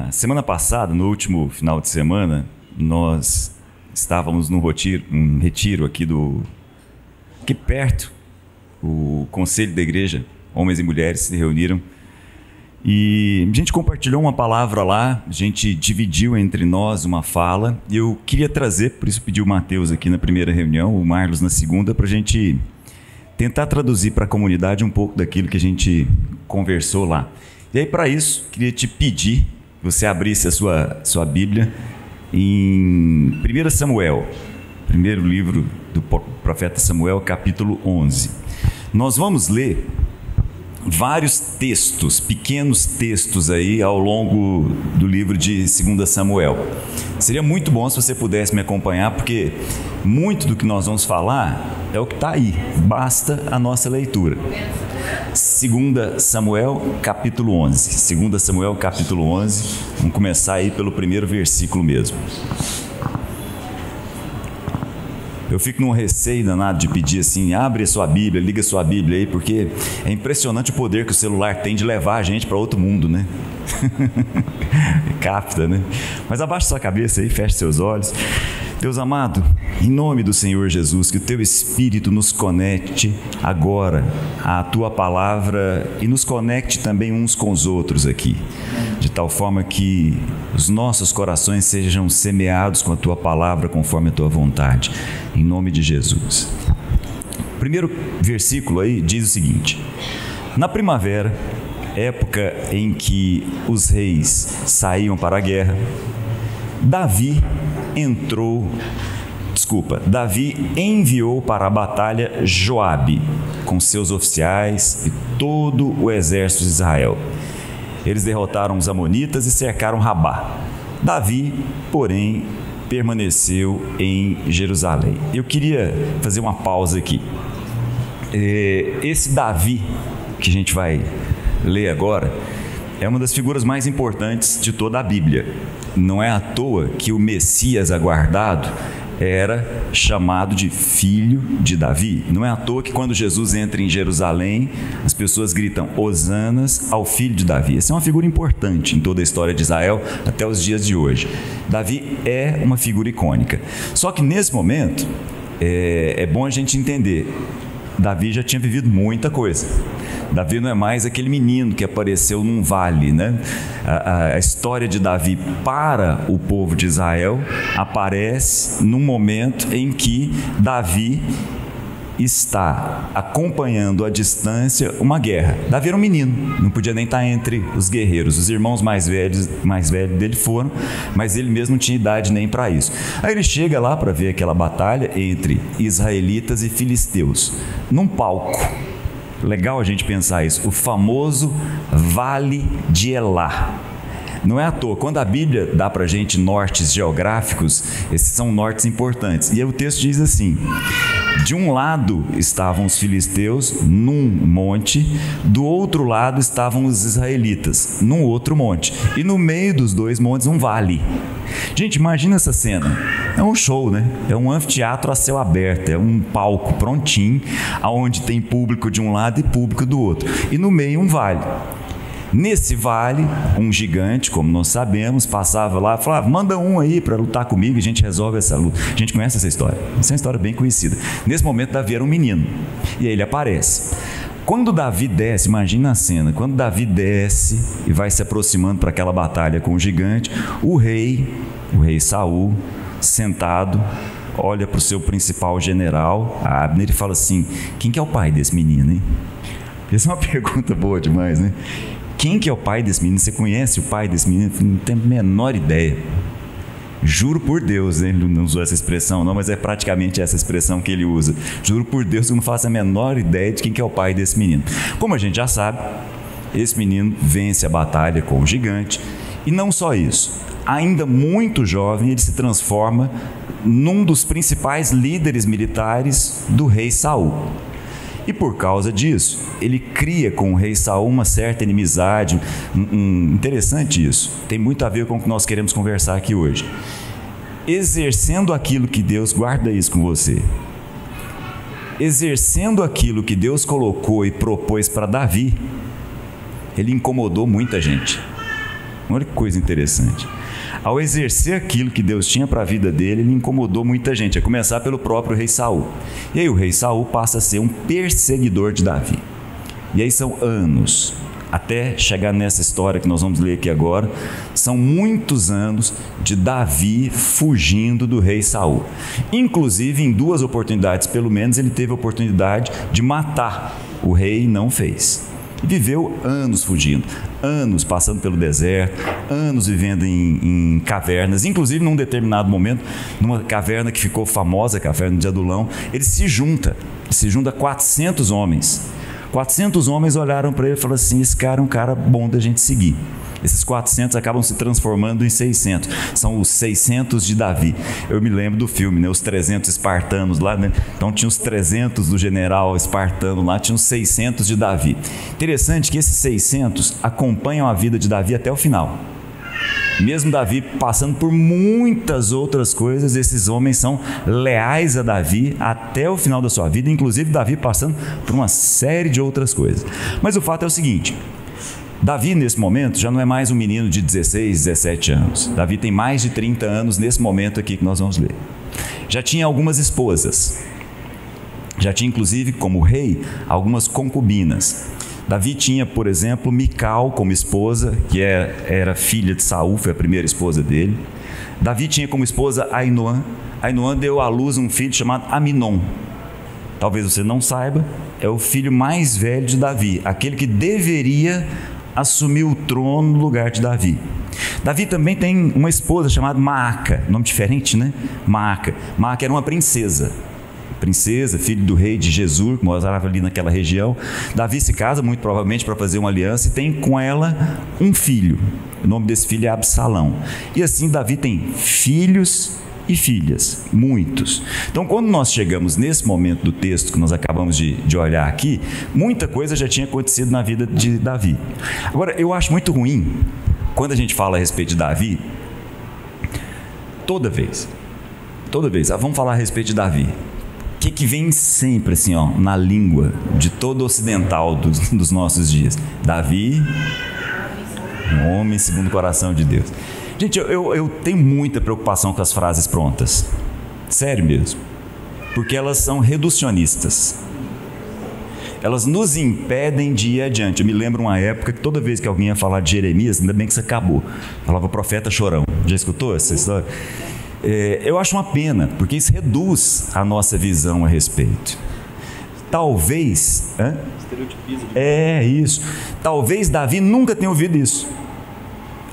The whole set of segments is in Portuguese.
Na semana passada, no último final de semana, nós estávamos num retiro aqui perto, o conselho da igreja, homens e mulheres se reuniram e a gente compartilhou uma palavra lá, a gente dividiu entre nós uma fala e eu queria trazer, por isso pedi o Mateus aqui na primeira reunião, o Marlos na segunda, para a gente tentar traduzir para a comunidade um pouco daquilo que a gente conversou lá. E aí, para isso, queria te pedir que você abrisse a sua Bíblia em 1 Samuel, primeiro livro do profeta Samuel, capítulo 11. Nós vamos ler vários textos, pequenos textos aí ao longo do livro de 2 Samuel. Seria muito bom se você pudesse me acompanhar, porque muito do que nós vamos falar é o que está aí, basta a nossa leitura. 2 Samuel, capítulo 11. 2 Samuel, capítulo 11. Vamos começar aí pelo primeiro versículo mesmo. Eu fico num receio danado de pedir assim, abre a sua Bíblia, liga a sua Bíblia aí, porque é impressionante o poder que o celular tem de levar a gente para outro mundo, né? Capta, né? Mas abaixa sua cabeça aí, feche seus olhos. Deus amado, em nome do Senhor Jesus, que o Teu Espírito nos conecte agora à Tua Palavra e nos conecte também uns com os outros aqui, de tal forma que os nossos corações sejam semeados com a Tua Palavra conforme a Tua vontade, em nome de Jesus. O primeiro versículo aí diz o seguinte: na primavera, época em que os reis saíam para a guerra, Davi enviou para a batalha Joabe com seus oficiais e todo o exército de Israel. Eles derrotaram os amonitas e cercaram Rabá. Davi, porém, permaneceu em Jerusalém. Eu queria fazer uma pausa aqui. Esse Davi que a gente vai ler agora é uma das figuras mais importantes de toda a Bíblia. Não é à toa que o Messias aguardado era chamado de filho de Davi. Não é à toa que quando Jesus entra em Jerusalém, as pessoas gritam Hosanas ao filho de Davi. Essa é uma figura importante em toda a história de Israel até os dias de hoje. Davi é uma figura icônica. Só que nesse momento, é bom a gente entender, Davi já tinha vivido muita coisa. Davi não é mais aquele menino que apareceu num vale, né? A história de Davi para o povo de Israel aparece num momento em que Davi está acompanhando à distância uma guerra. Davi era um menino, não podia nem estar entre os guerreiros. Os irmãos mais velhos dele foram, mas ele mesmo não tinha idade nem para isso. Aí ele chega lá para ver aquela batalha entre israelitas e filisteus, num palco. Legal a gente pensar isso, o famoso Vale de Elá. Não é à toa, quando a Bíblia dá para a gente nortes geográficos, esses são nortes importantes. E aí o texto diz assim: de um lado estavam os filisteus num monte, do outro lado estavam os israelitas num outro monte, e no meio dos dois montes um vale. Gente, imagina essa cena. É um show, né? É um anfiteatro a céu aberto, é um palco prontinho, onde tem público de um lado e público do outro, e no meio um vale. Nesse vale, um gigante, como nós sabemos, passava lá e falava: manda um aí para lutar comigo e a gente resolve essa luta. A gente conhece essa história, essa é uma história bem conhecida. Nesse momento, Davi era um menino, e aí ele aparece. Quando Davi desce, imagina a cena, quando Davi desce e vai se aproximando para aquela batalha com o gigante, o rei Saul, sentado, olha para o seu principal general, Abner, e fala assim: quem que é o pai desse menino, hein? Essa é uma pergunta boa demais, né? Quem que é o pai desse menino? Você conhece o pai desse menino? Não tenho a menor ideia. Juro por Deus, ele não usou essa expressão não, mas é praticamente essa expressão que ele usa. Juro por Deus que eu não faço a menor ideia de quem que é o pai desse menino. Como a gente já sabe, esse menino vence a batalha com o gigante. E não só isso, ainda muito jovem, ele se transforma num dos principais líderes militares do rei Saul. E por causa disso, ele cria com o rei Saul uma certa inimizade. Interessante isso. Tem muito a ver com o que nós queremos conversar aqui hoje. Exercendo aquilo que Deus, guarda isso com você. Exercendo aquilo que Deus colocou e propôs para Davi, ele incomodou muita gente. Olha que coisa interessante. Ao exercer aquilo que Deus tinha para a vida dele, ele incomodou muita gente, a começar pelo próprio rei Saul. E aí o rei Saul passa a ser um perseguidor de Davi. E aí são anos, até chegar nessa história que nós vamos ler aqui agora, são muitos anos de Davi fugindo do rei Saul. Inclusive, em 2 oportunidades, pelo menos, ele teve a oportunidade de matar o rei e não fez. E viveu anos fugindo, anos passando pelo deserto, anos vivendo em cavernas. Inclusive, num determinado momento, numa caverna que ficou famosa, a caverna de Adulão, ele se junta 400 homens. 400 homens olharam para ele e falaram assim: esse cara é um cara bom da gente seguir. Esses 400 acabam se transformando em 600. São os 600 de Davi. Eu me lembro do filme, né? Os 300 espartanos lá, né? Então tinha os 300 do general espartano lá, tinha os 600 de Davi. Interessante que esses 600 acompanham a vida de Davi até o final. Mesmo Davi passando por muitas outras coisas, esses homens são leais a Davi até o final da sua vida, inclusive Davi passando por uma série de outras coisas. Mas o fato é o seguinte: Davi, nesse momento, já não é mais um menino de 16, 17 anos. Davi tem mais de 30 anos nesse momento aqui que nós vamos ler. Já tinha algumas esposas. Já tinha, inclusive, como rei, algumas concubinas. Davi tinha, por exemplo, Mical como esposa, que era filha de Saul, foi a primeira esposa dele. Davi tinha como esposa Ainoã. Ainoã deu à luz um filho chamado Aminon. Talvez você não saiba, é o filho mais velho de Davi, aquele que deveria assumir o trono no lugar de Davi. Davi também tem uma esposa chamada Maaca, nome diferente, né? Maaca era uma princesa, filho do rei de Gesur, que morava ali naquela região. Davi se casa, muito provavelmente, para fazer uma aliança, e tem com ela um filho. O nome desse filho é Absalão. E assim Davi tem filhos e filhas, muitos. Então, quando nós chegamos nesse momento do texto que nós acabamos de olhar aqui, muita coisa já tinha acontecido na vida de Davi. Agora, eu acho muito ruim, quando a gente fala a respeito de Davi, toda vez, vamos falar a respeito de Davi. O que vem sempre assim, ó, na língua de todo ocidental dos nossos dias? Davi, um homem segundo o coração de Deus. Gente, eu tenho muita preocupação com as frases prontas. Sério mesmo. Porque elas são reducionistas. Elas nos impedem de ir adiante. Eu me lembro uma época que toda vez que alguém ia falar de Jeremias, ainda bem que isso acabou, falava profeta chorão. Já escutou essa história? Eu acho uma pena, porque isso reduz a nossa visão a respeito. Talvez... isso. Talvez Davi nunca tenha ouvido isso.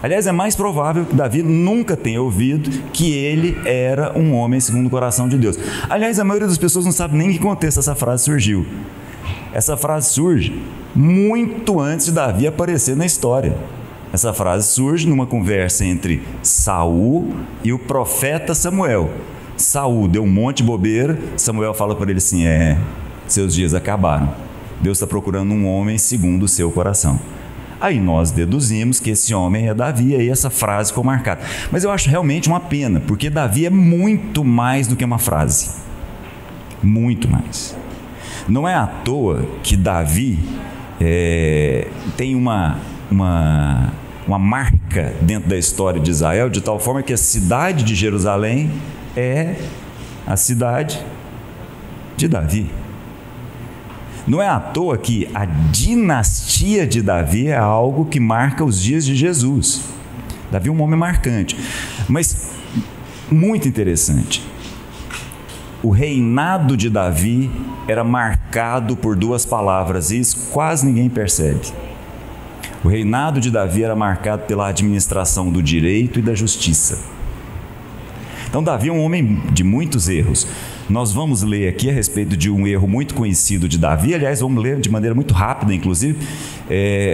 Aliás, é mais provável que Davi nunca tenha ouvido que ele era um homem segundo o coração de Deus. Aliás, a maioria das pessoas não sabe nem em que contexto essa frase surgiu. Essa frase surge muito antes de Davi aparecer na história. Essa frase surge numa conversa entre Saul e o profeta Samuel. Saul deu um monte de bobeira, Samuel fala para ele assim: seus dias acabaram. Deus está procurando um homem segundo o seu coração. Aí nós deduzimos que esse homem é Davi, e aí essa frase ficou marcada. Mas eu acho realmente uma pena, porque Davi é muito mais do que uma frase. Muito mais. Não é à toa que Davi tem uma marca dentro da história de Israel, de tal forma que a cidade de Jerusalém é a cidade de Davi. Não é à toa que a dinastia de Davi é algo que marca os dias de Jesus. Davi é um homem marcante, mas muito interessante. O reinado de Davi era marcado por 2 palavras, e isso quase ninguém percebe. O reinado de Davi era marcado pela administração do direito e da justiça. Então Davi é um homem de muitos erros. Nós vamos ler aqui a respeito de um erro muito conhecido de Davi. Aliás, vamos ler de maneira muito rápida, inclusive.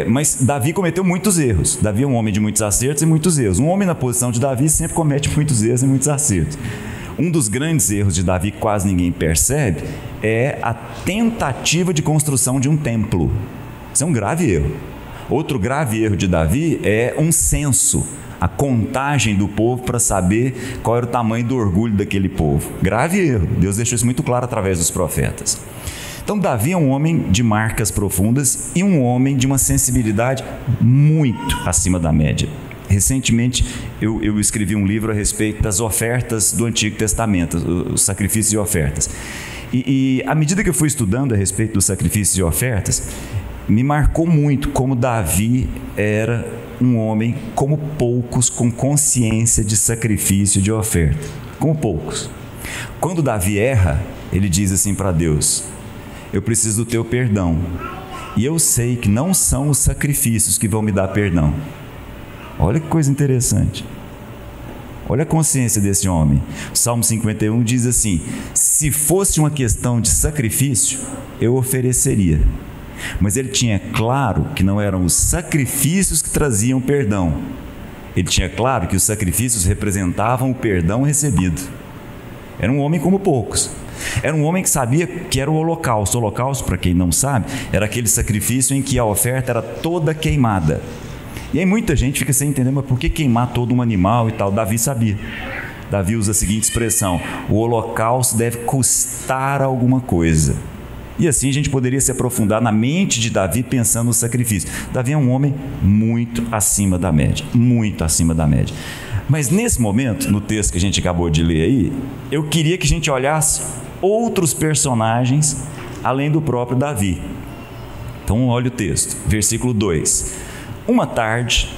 Mas Davi cometeu muitos erros. Davi é um homem de muitos acertos e muitos erros. Um homem na posição de Davi sempre comete muitos erros e muitos acertos. Um dos grandes erros de Davi, que quase ninguém percebe, é a tentativa de construção de um templo. Isso é um grave erro. Outro grave erro de Davi é um censo, a contagem do povo para saber qual era o tamanho do orgulho daquele povo. Grave erro. Deus deixou isso muito claro através dos profetas. Então Davi é um homem de marcas profundas e um homem de uma sensibilidade muito acima da média. Recentemente eu escrevi um livro a respeito das ofertas do Antigo Testamento, os sacrifícios e ofertas. E à medida que eu fui estudando a respeito dos sacrifícios e ofertas, me marcou muito como Davi era um homem como poucos, com consciência de sacrifício e de oferta. Como poucos. Quando Davi erra, ele diz assim para Deus: eu preciso do teu perdão. E eu sei que não são os sacrifícios que vão me dar perdão. Olha que coisa interessante. Olha a consciência desse homem. O Salmo 51 diz assim: se fosse uma questão de sacrifício, eu ofereceria. Mas ele tinha claro que não eram os sacrifícios que traziam perdão. Ele tinha claro que os sacrifícios representavam o perdão recebido. Era um homem como poucos. Era um homem que sabia que era o holocausto. O holocausto, para quem não sabe, era aquele sacrifício em que a oferta era toda queimada. E aí muita gente fica sem entender, mas por que queimar todo um animal e tal? Davi sabia. Davi usa a seguinte expressão: o holocausto deve custar alguma coisa. E assim a gente poderia se aprofundar na mente de Davi pensando no sacrifício. Davi é um homem muito acima da média, muito acima da média. Mas nesse momento, no texto que a gente acabou de ler aí, eu queria que a gente olhasse outros personagens além do próprio Davi. Então olha o texto, versículo 2. Uma tarde,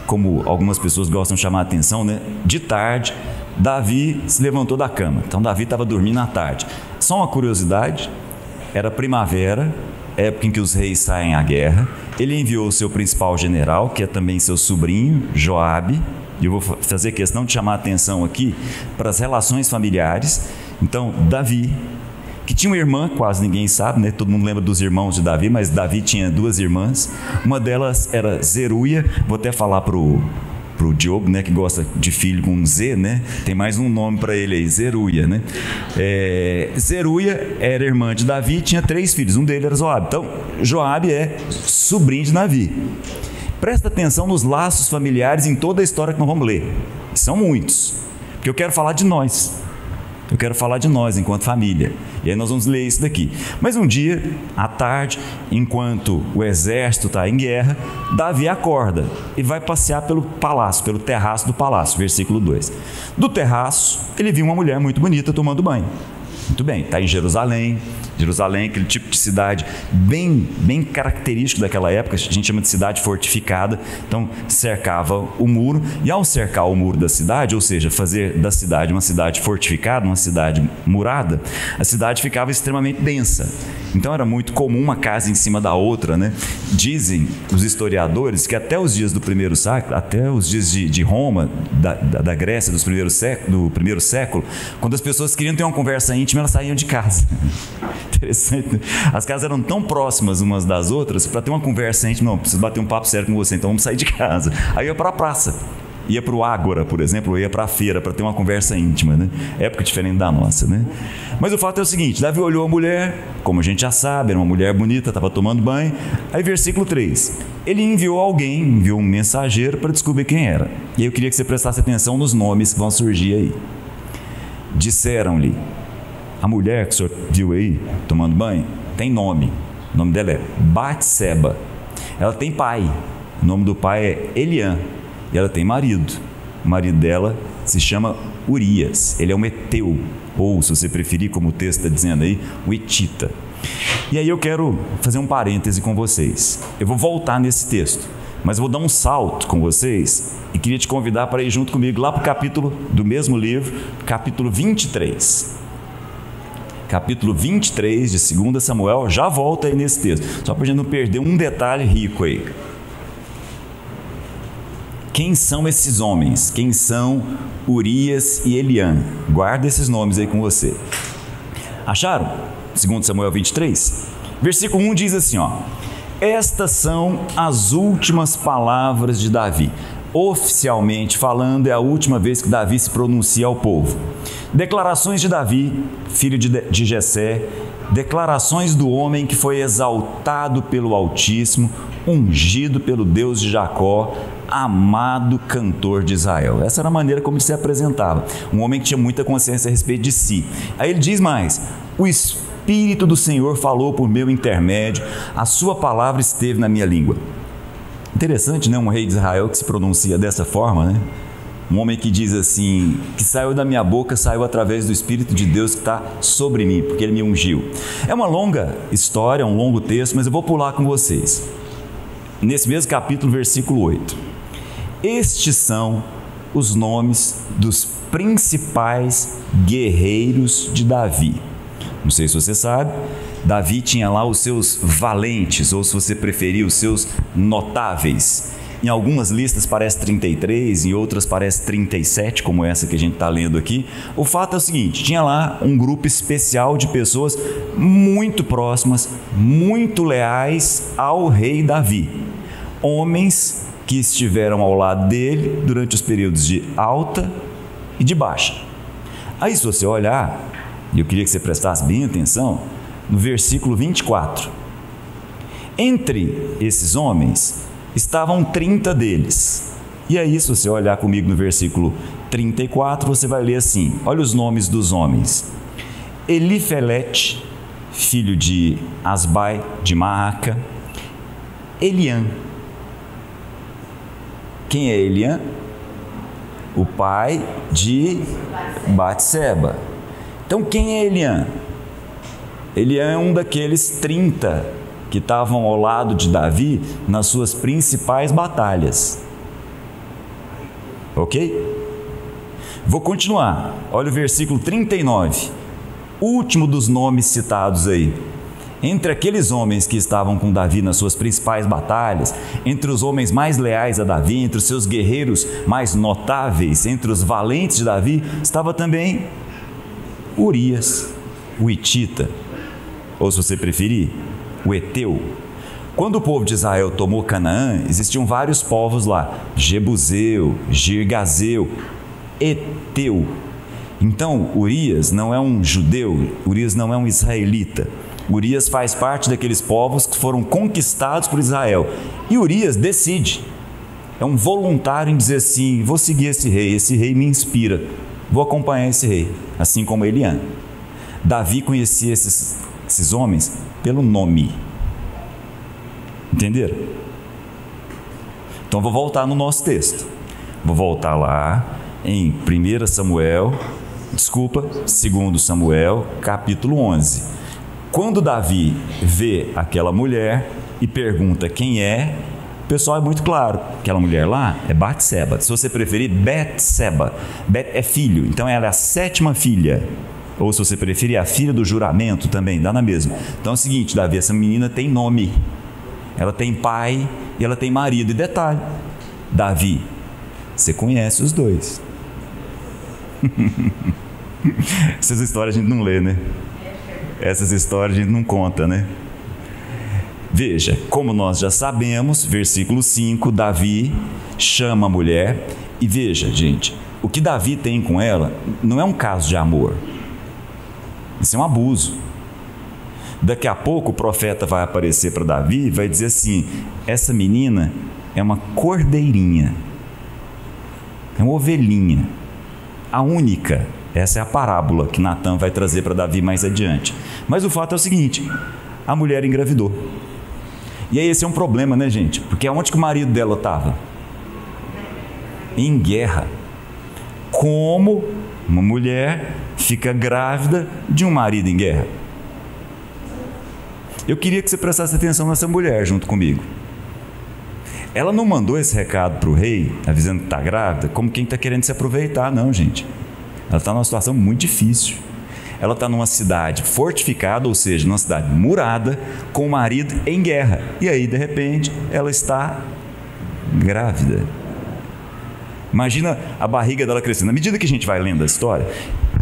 como algumas pessoas gostam de chamar a atenção, né? De tarde, Davi se levantou da cama. Então Davi estava dormindo à tarde. Só uma curiosidade: era primavera, época em que os reis saem à guerra. Ele enviou o seu principal general, que é também seu sobrinho, Joabe. E eu vou fazer questão de chamar a atenção aqui para as relações familiares. Então, Davi, que tinha uma irmã, quase ninguém sabe, né? Todo mundo lembra dos irmãos de Davi, mas Davi tinha duas irmãs. Uma delas era Zeruia. Vou até falar pro Diogo, né, que gosta de filho com Z, né? Tem mais um nome para ele aí, Zeruia, né? Zeruia era irmã de Davi e tinha 3 filhos. Um deles era Joabe. Então, Joabe é sobrinho de Davi. Presta atenção nos laços familiares em toda a história que nós vamos ler. São muitos. Porque eu quero falar de nós. Eu quero falar de nós enquanto família. E aí nós vamos ler isso daqui. Mas um dia, à tarde, enquanto o exército está em guerra, Davi acorda e vai passear pelo palácio, pelo terraço do palácio, versículo 2. Do terraço, ele viu uma mulher muito bonita tomando banho. Muito bem, está em Jerusalém. Jerusalém, aquele tipo de cidade bem característico daquela época, a gente chama de cidade fortificada. Então cercava o muro, e ao cercar o muro da cidade, ou seja, fazer da cidade uma cidade fortificada, uma cidade murada, a cidade ficava extremamente densa. Então era muito comum uma casa em cima da outra, né? Dizem os historiadores que até os dias do primeiro século, até os dias de Roma, da Grécia do primeiro século, quando as pessoas queriam ter uma conversa íntima, elas saíam de casa. Interessante. As casas eram tão próximas umas das outras, para ter uma conversa íntima, não, preciso bater um papo sério com você, então vamos sair de casa. Aí ia para a praça, ia para o Ágora, por exemplo, ou ia para a feira para ter uma conversa íntima, né? Época diferente da nossa, né? Mas o fato é o seguinte: Davi olhou a mulher, como a gente já sabe, era uma mulher bonita, estava tomando banho. Aí versículo 3, ele enviou um mensageiro para descobrir quem era. E aí eu queria que você prestasse atenção nos nomes que vão surgir aí. Disseram-lhe: a mulher que o senhor viu aí, tomando banho, tem nome. O nome dela é Batseba. Ela tem pai. O nome do pai é Eliã. E ela tem marido. O marido dela se chama Urias. Ele é um heteu. Ou, se você preferir, como o texto está dizendo aí, o hetita. E aí eu quero fazer um parêntese com vocês. Eu vou voltar nesse texto, mas eu vou dar um salto com vocês e queria te convidar para ir junto comigo lá para o capítulo do mesmo livro, capítulo 23. Capítulo 23 de 2 Samuel, já volta aí nesse texto, só para a gente não perder um detalhe rico aí. Quem são esses homens? Quem são Urias e Eliã? Guarda esses nomes aí com você. Acharam? 2 Samuel 23? Versículo 1 diz assim, ó: estas são as últimas palavras de Davi. Oficialmente falando, é a última vez que Davi se pronuncia ao povo. Declarações de Davi, filho de Jessé, declarações do homem que foi exaltado pelo Altíssimo, ungido pelo Deus de Jacó, amado cantor de Israel. Essa era a maneira como ele se apresentava. Um homem que tinha muita consciência a respeito de si. Aí ele diz mais: o Espírito do Senhor falou por meu intermédio, a sua palavra esteve na minha língua. Interessante, né? Um rei de Israel que se pronuncia dessa forma, né? Um homem que diz assim, que saiu da minha boca, saiu através do Espírito de Deus que está sobre mim, porque Ele me ungiu. É uma longa história, um longo texto, mas eu vou pular com vocês. Nesse mesmo capítulo, versículo 8. Estes são os nomes dos principais guerreiros de Davi. Não sei se você sabe, Davi tinha lá os seus valentes, ou se você preferir, os seus notáveis. Em algumas listas parece 33, em outras parece 37, como essa que a gente está lendo aqui. O fato é o seguinte, tinha lá um grupo especial de pessoas muito próximas, muito leais ao rei Davi. Homens que estiveram ao lado dele durante os períodos de alta e de baixa. Aí se você olhar, e eu queria que você prestasse bem atenção, no versículo 24. Entre esses homens estavam 30 deles. E aí, se você olhar comigo no versículo 34, você vai ler assim, olha os nomes dos homens. Elifelete, filho de Asbai, de Maaca. Eliã. Quem é Eliã? O pai de Batseba. Então, quem é Eliã? Eliã é um daqueles 30 que estavam ao lado de Davi nas suas principais batalhas. Ok? Vou continuar. Olha o versículo 39. Último dos nomes citados aí. Entre aqueles homens que estavam com Davi nas suas principais batalhas, entre os homens mais leais a Davi, entre os seus guerreiros mais notáveis, entre os valentes de Davi, estava também Urias, o Hitita, ou se você preferir, o Eteu. Quando o povo de Israel tomou Canaã, existiam vários povos lá, Jebuseu, Girgazeu, Eteu. Então, Urias não é um judeu, Urias não é um israelita. Urias faz parte daqueles povos que foram conquistados por Israel. E Urias decide, é um voluntário em dizer assim, vou seguir esse rei me inspira, vou acompanhar esse rei, assim como Eliã. Davi conhecia esses homens pelo nome. Entenderam? Então vou voltar no nosso texto. Vou voltar lá em 2 Samuel, capítulo 11. Quando Davi vê aquela mulher e pergunta quem é, o pessoal é muito claro. Aquela mulher lá é Batseba. Se você preferir, Betseba. Bet é filho, então ela é a 7ª filha. Ou se você preferir, a filha do juramento também, dá na mesma. Então é o seguinte, Davi, essa menina tem nome. Ela tem pai e ela tem marido. E detalhe, Davi, você conhece os dois. Essas histórias a gente não lê, né? Essas histórias a gente não conta, né? Veja, como nós já sabemos, versículo 5, Davi chama a mulher. E veja, gente, o que Davi tem com ela não é um caso de amor. Isso é um abuso. Daqui a pouco o profeta vai aparecer para Davi e vai dizer assim, essa menina é uma cordeirinha, é uma ovelhinha, a única. Essa é a parábola que Natan vai trazer para Davi mais adiante. Mas o fato é o seguinte, a mulher engravidou. E aí esse é um problema, né, gente? Porque onde que o marido dela estava? Em guerra. Como uma mulher fica grávida de um marido em guerra? Eu queria que você prestasse atenção nessa mulher junto comigo. Ela não mandou esse recado para o rei, avisando que está grávida, como quem está querendo se aproveitar, não, gente. Ela está numa situação muito difícil. Ela está numa cidade fortificada, ou seja, numa cidade murada, com o marido em guerra. E aí, de repente, ela está grávida. Imagina a barriga dela crescendo. À medida que a gente vai lendo a história,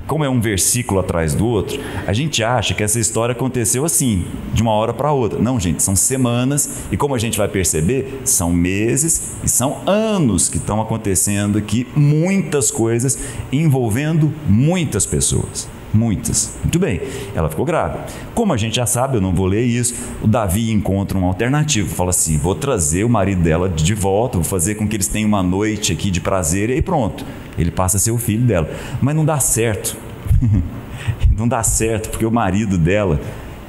como é um versículo atrás do outro, a gente acha que essa história aconteceu assim, de uma hora para outra. Não, gente, são semanas e, como a gente vai perceber, são meses e são anos que estão acontecendo aqui, muitas coisas envolvendo muitas pessoas. Muitas. Muito bem, ela ficou grávida. Como a gente já sabe, eu não vou ler isso, o Davi encontra uma alternativa, fala assim, vou trazer o marido dela de volta, vou fazer com que eles tenham uma noite aqui de prazer e aí pronto, ele passa a ser o filho dela. Mas não dá certo. Não dá certo, porque o marido dela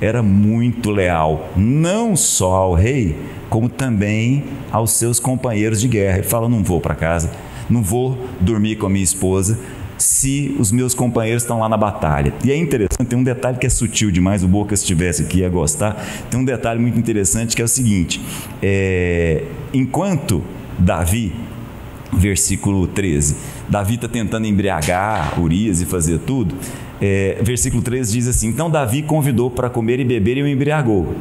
era muito leal, não só ao rei, como também aos seus companheiros de guerra. Ele fala: não vou para casa, não vou dormir com a minha esposa se os meus companheiros estão lá na batalha. E é interessante, tem um detalhe que é sutil demais, o Boca, se estivesse aqui, ia gostar. Tem um detalhe muito interessante que é o seguinte: enquanto Davi, versículo 13, Davi está tentando embriagar Urias e fazer tudo, versículo 13 diz assim: então Davi convidou para comer e beber e o embriagou.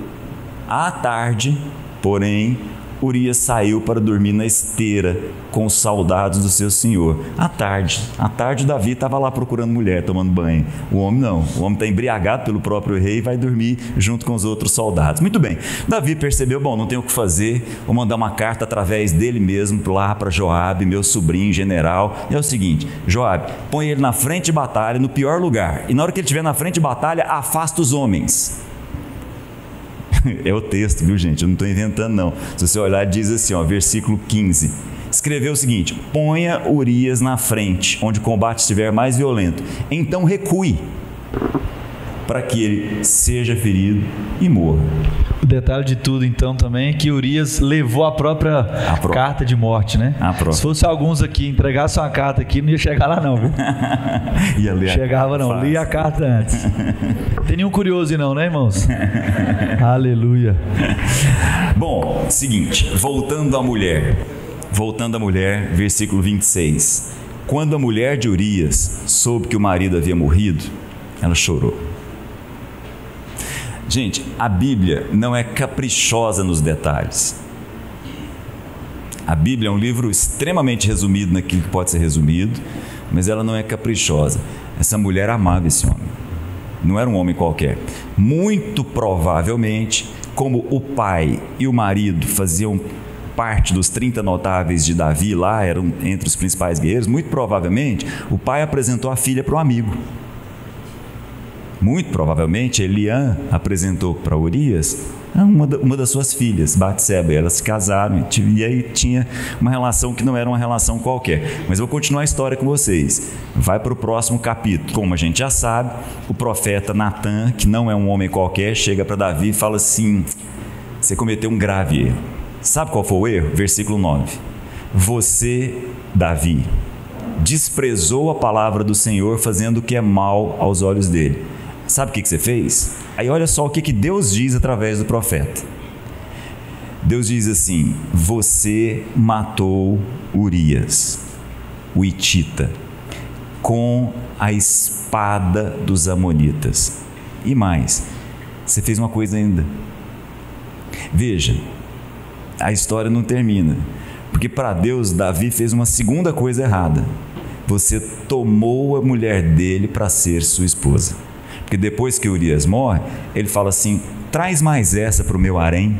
À tarde, porém, Urias saiu para dormir na esteira com os soldados do seu senhor. À tarde Davi estava lá procurando mulher, tomando banho. O homem não, o homem está embriagado pelo próprio rei e vai dormir junto com os outros soldados. Muito bem, Davi percebeu: bom, não tem o que fazer, vou mandar uma carta através dele mesmo lá para Joabe, meu sobrinho general. E é o seguinte: Joabe, põe ele na frente de batalha, no pior lugar, e na hora que ele estiver na frente de batalha, afasta os homens. É o texto, viu, gente? Eu não estou inventando, não. Se você olhar, diz assim, ó, versículo 15. Escreveu o seguinte: ponha Urias na frente, onde o combate estiver mais violento. Então recue, para que ele seja ferido e morra. O detalhe de tudo, então, também é que Urias levou a própria carta de morte, né? Se fosse alguns aqui, entregassem uma carta aqui, não ia chegar lá não, viu? Ia ler. Chegava não, lia a carta antes. Tem nenhum curioso não, né, irmãos? Aleluia. Bom, seguinte, voltando à mulher, versículo 26. Quando a mulher de Urias soube que o marido havia morrido, ela chorou. Gente, a Bíblia não é caprichosa nos detalhes. A Bíblia é um livro extremamente resumido naquilo que pode ser resumido, mas ela não é caprichosa. Essa mulher amava esse homem. Não era um homem qualquer. Muito provavelmente, como o pai e o marido faziam parte dos 30 notáveis de Davi lá, eram entre os principais guerreiros, muito provavelmente o pai apresentou a filha para um amigo. Muito provavelmente Eliã apresentou para Urias uma das suas filhas, Batseba. Elas se casaram e aí tinha uma relação que não era uma relação qualquer. Mas eu vou continuar a história com vocês. Vai para o próximo capítulo. Como a gente já sabe, o profeta Natan, que não é um homem qualquer, chega para Davi e fala assim: você cometeu um grave erro. Sabe qual foi o erro? Versículo 9. Você, Davi, desprezou a palavra do Senhor, fazendo o que é mal aos olhos dele. Sabe o que você fez? Aí olha só o que Deus diz através do profeta. Deus diz assim: você matou Urias, o hitita, com a espada dos amonitas. E mais, você fez uma coisa ainda. Veja, a história não termina, porque para Deus, Davi fez uma segunda coisa errada. Você tomou a mulher dele para ser sua esposa. Porque depois que Urias morre, ele fala assim: traz mais essa para o meu harém.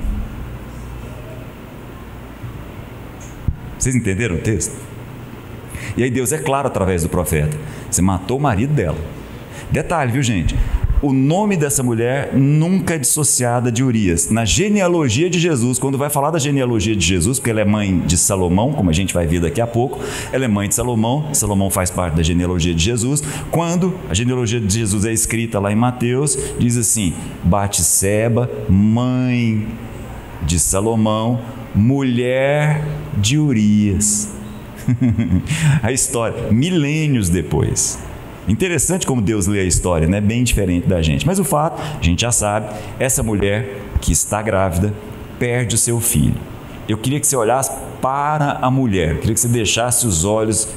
Vocês entenderam o texto? E aí Deus é claro através do profeta: você matou o marido dela. Detalhe, viu, gente? O nome dessa mulher nunca é dissociada de Urias. Na genealogia de Jesus, quando vai falar da genealogia de Jesus, porque ela é mãe de Salomão, como a gente vai ver daqui a pouco, ela é mãe de Salomão, Salomão faz parte da genealogia de Jesus. Quando a genealogia de Jesus é escrita lá em Mateus, diz assim: Batseba, mãe de Salomão, mulher de Urias. A história, milênios depois. Interessante como Deus lê a história, né? Bem diferente da gente. Mas o fato, a gente já sabe, essa mulher que está grávida perde o seu filho. Eu queria que você olhasse para a mulher, eu queria que você deixasse os olhos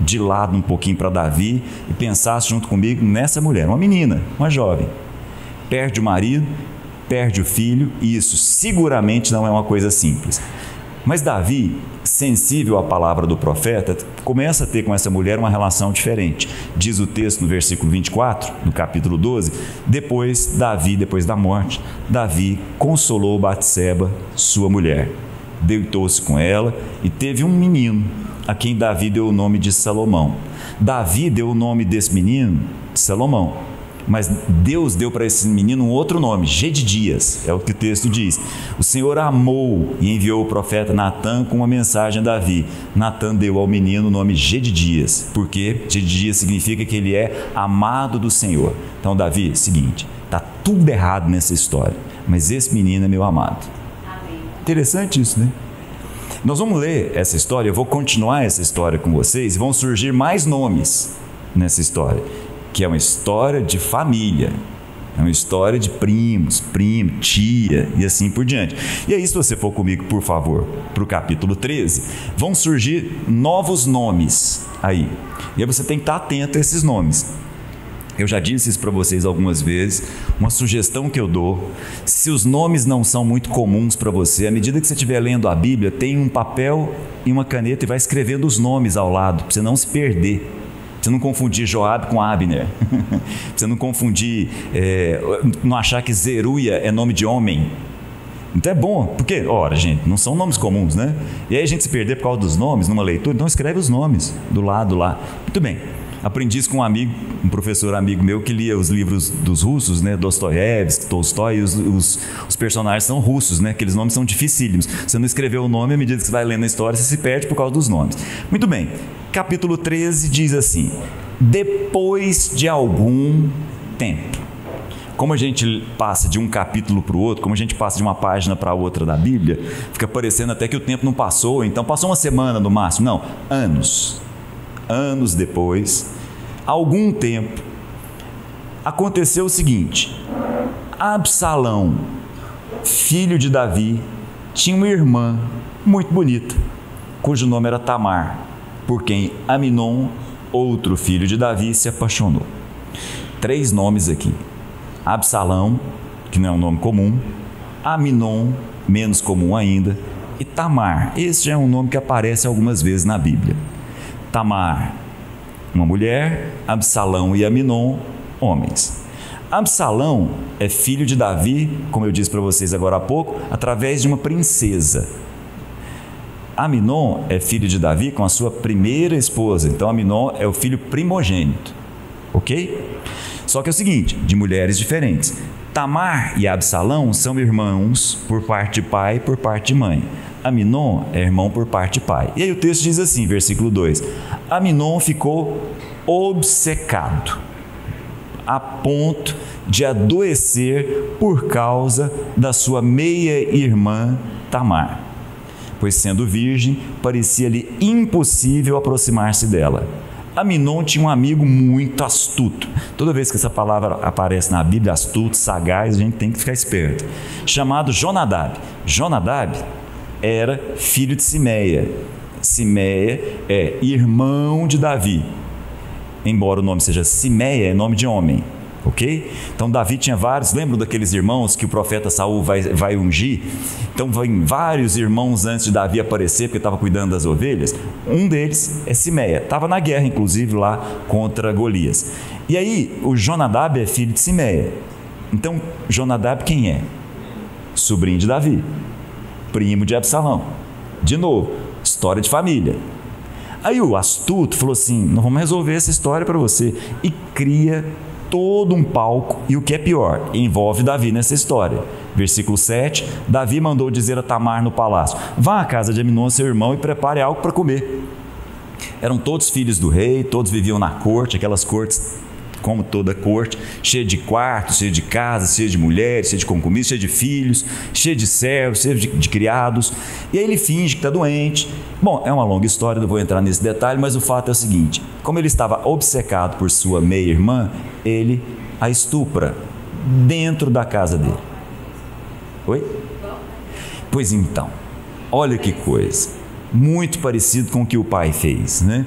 de lado um pouquinho para Davi e pensasse junto comigo nessa mulher, uma menina, uma jovem. Perde o marido, perde o filho, e isso seguramente não é uma coisa simples. Mas Davi, sensível à palavra do profeta, começa a ter com essa mulher uma relação diferente. Diz o texto no versículo 24, do capítulo 12, depois da morte, Davi consolou Batseba, sua mulher. Deitou-se com ela e teve um menino, a quem Davi deu o nome de Salomão. Davi deu o nome desse menino de Salomão. Mas Deus deu para esse menino um outro nome, Gedidias, é o que o texto diz. O Senhor amou e enviou o profeta Natan com uma mensagem a Davi. Natan deu ao menino o nome Gedidias, porque Gedidias significa que ele é amado do Senhor. Então, Davi, seguinte, Está tudo errado nessa história, mas esse menino é meu amado. Amém. Interessante isso, né? Nós vamos ler essa história, eu vou continuar essa história com vocês, e vão surgir mais nomes nessa história, que é uma história de família. É uma história de primos, primo, tia e assim por diante. E aí, se você for comigo, por favor, para o capítulo 13, vão surgir novos nomes aí. E aí você tem que estar atento a esses nomes. Eu já disse isso para vocês algumas vezes, uma sugestão que eu dou: se os nomes não são muito comuns para você, à medida que você estiver lendo a Bíblia, tem um papel e uma caneta e vai escrevendo os nomes ao lado, para você não se perder. Você não confundir Joabe com Abner. Você não confundir, não achar que Zeruia é nome de homem. Então é bom, porque, ora, gente, não são nomes comuns, né? E aí a gente se perder por causa dos nomes numa leitura, então escreve os nomes do lado lá. Muito bem. Aprendi isso com um amigo, um professor amigo meu que lia os livros dos russos, né? Dostoiévski, Tolstói, e os personagens são russos, né? Aqueles nomes são dificílimos. Você não escreveu o nome, à medida que você vai lendo a história, você se perde por causa dos nomes. Muito bem. Capítulo 13 diz assim: depois de algum tempo. Como a gente passa de um capítulo para o outro, como a gente passa de uma página para a outra da Bíblia, fica parecendo até que o tempo não passou, então passou uma semana no máximo. Não, anos. Anos depois, algum tempo, aconteceu o seguinte: Absalão, filho de Davi, tinha uma irmã muito bonita, cujo nome era Tamar, por quem Aminon, outro filho de Davi, se apaixonou. 3 nomes aqui: Absalão, que não é um nome comum, Aminon, menos comum ainda, e Tamar. Esse já é um nome que aparece algumas vezes na Bíblia. Tamar, uma mulher; Absalão e Aminon, homens. Absalão é filho de Davi, como eu disse para vocês agora há pouco, através de uma princesa. Aminon é filho de Davi com a sua primeira esposa, então Aminon é o filho primogênito, ok? Só que é o seguinte, de mulheres diferentes. Tamar e Absalão são irmãos por parte de pai e por parte de mãe. Aminon é irmão por parte de pai. E aí o texto diz assim, versículo 2: Aminon ficou obcecado, a ponto de adoecer por causa da sua meia-irmã Tamar, pois sendo virgem, parecia-lhe impossível aproximar-se dela. Aminon tinha um amigo muito astuto. Toda vez que essa palavra aparece na Bíblia, astuto, sagaz, a gente tem que ficar esperto, chamado Jonadab. Jonadab era filho de Simeia. Simeia é irmão de Davi. Embora o nome seja Simeia, é nome de homem, ok? Então Davi tinha vários, lembram daqueles irmãos que o profeta Saul vai ungir? Então vem vários irmãos antes de Davi aparecer, porque estava cuidando das ovelhas. Um deles é Simeia, estava na guerra inclusive lá contra Golias. E aí o Jonadab é filho de Simeia. Então Jonadab quem é? Sobrinho de Davi, primo de Absalão. De novo, história de família. Aí o astuto falou assim: nós vamos resolver essa história para você. E cria todo um palco, e o que é pior, envolve Davi nessa história. Versículo 7, Davi mandou dizer a Tamar no palácio: vá à casa de Aminon, seu irmão, e prepare algo para comer. Eram todos filhos do rei, todos viviam na corte, aquelas cortes, como toda corte, cheia de quartos, cheia de casas, cheia de mulheres, cheia de concubinas, cheia de filhos, cheia de servos, cheia de criados. E aí ele finge que está doente. Bom, é uma longa história, não vou entrar nesse detalhe, mas o fato é o seguinte: como ele estava obcecado por sua meia-irmã, ele a estupra dentro da casa dele. Oi? Pois então, olha que coisa, muito parecido com o que o pai fez, né?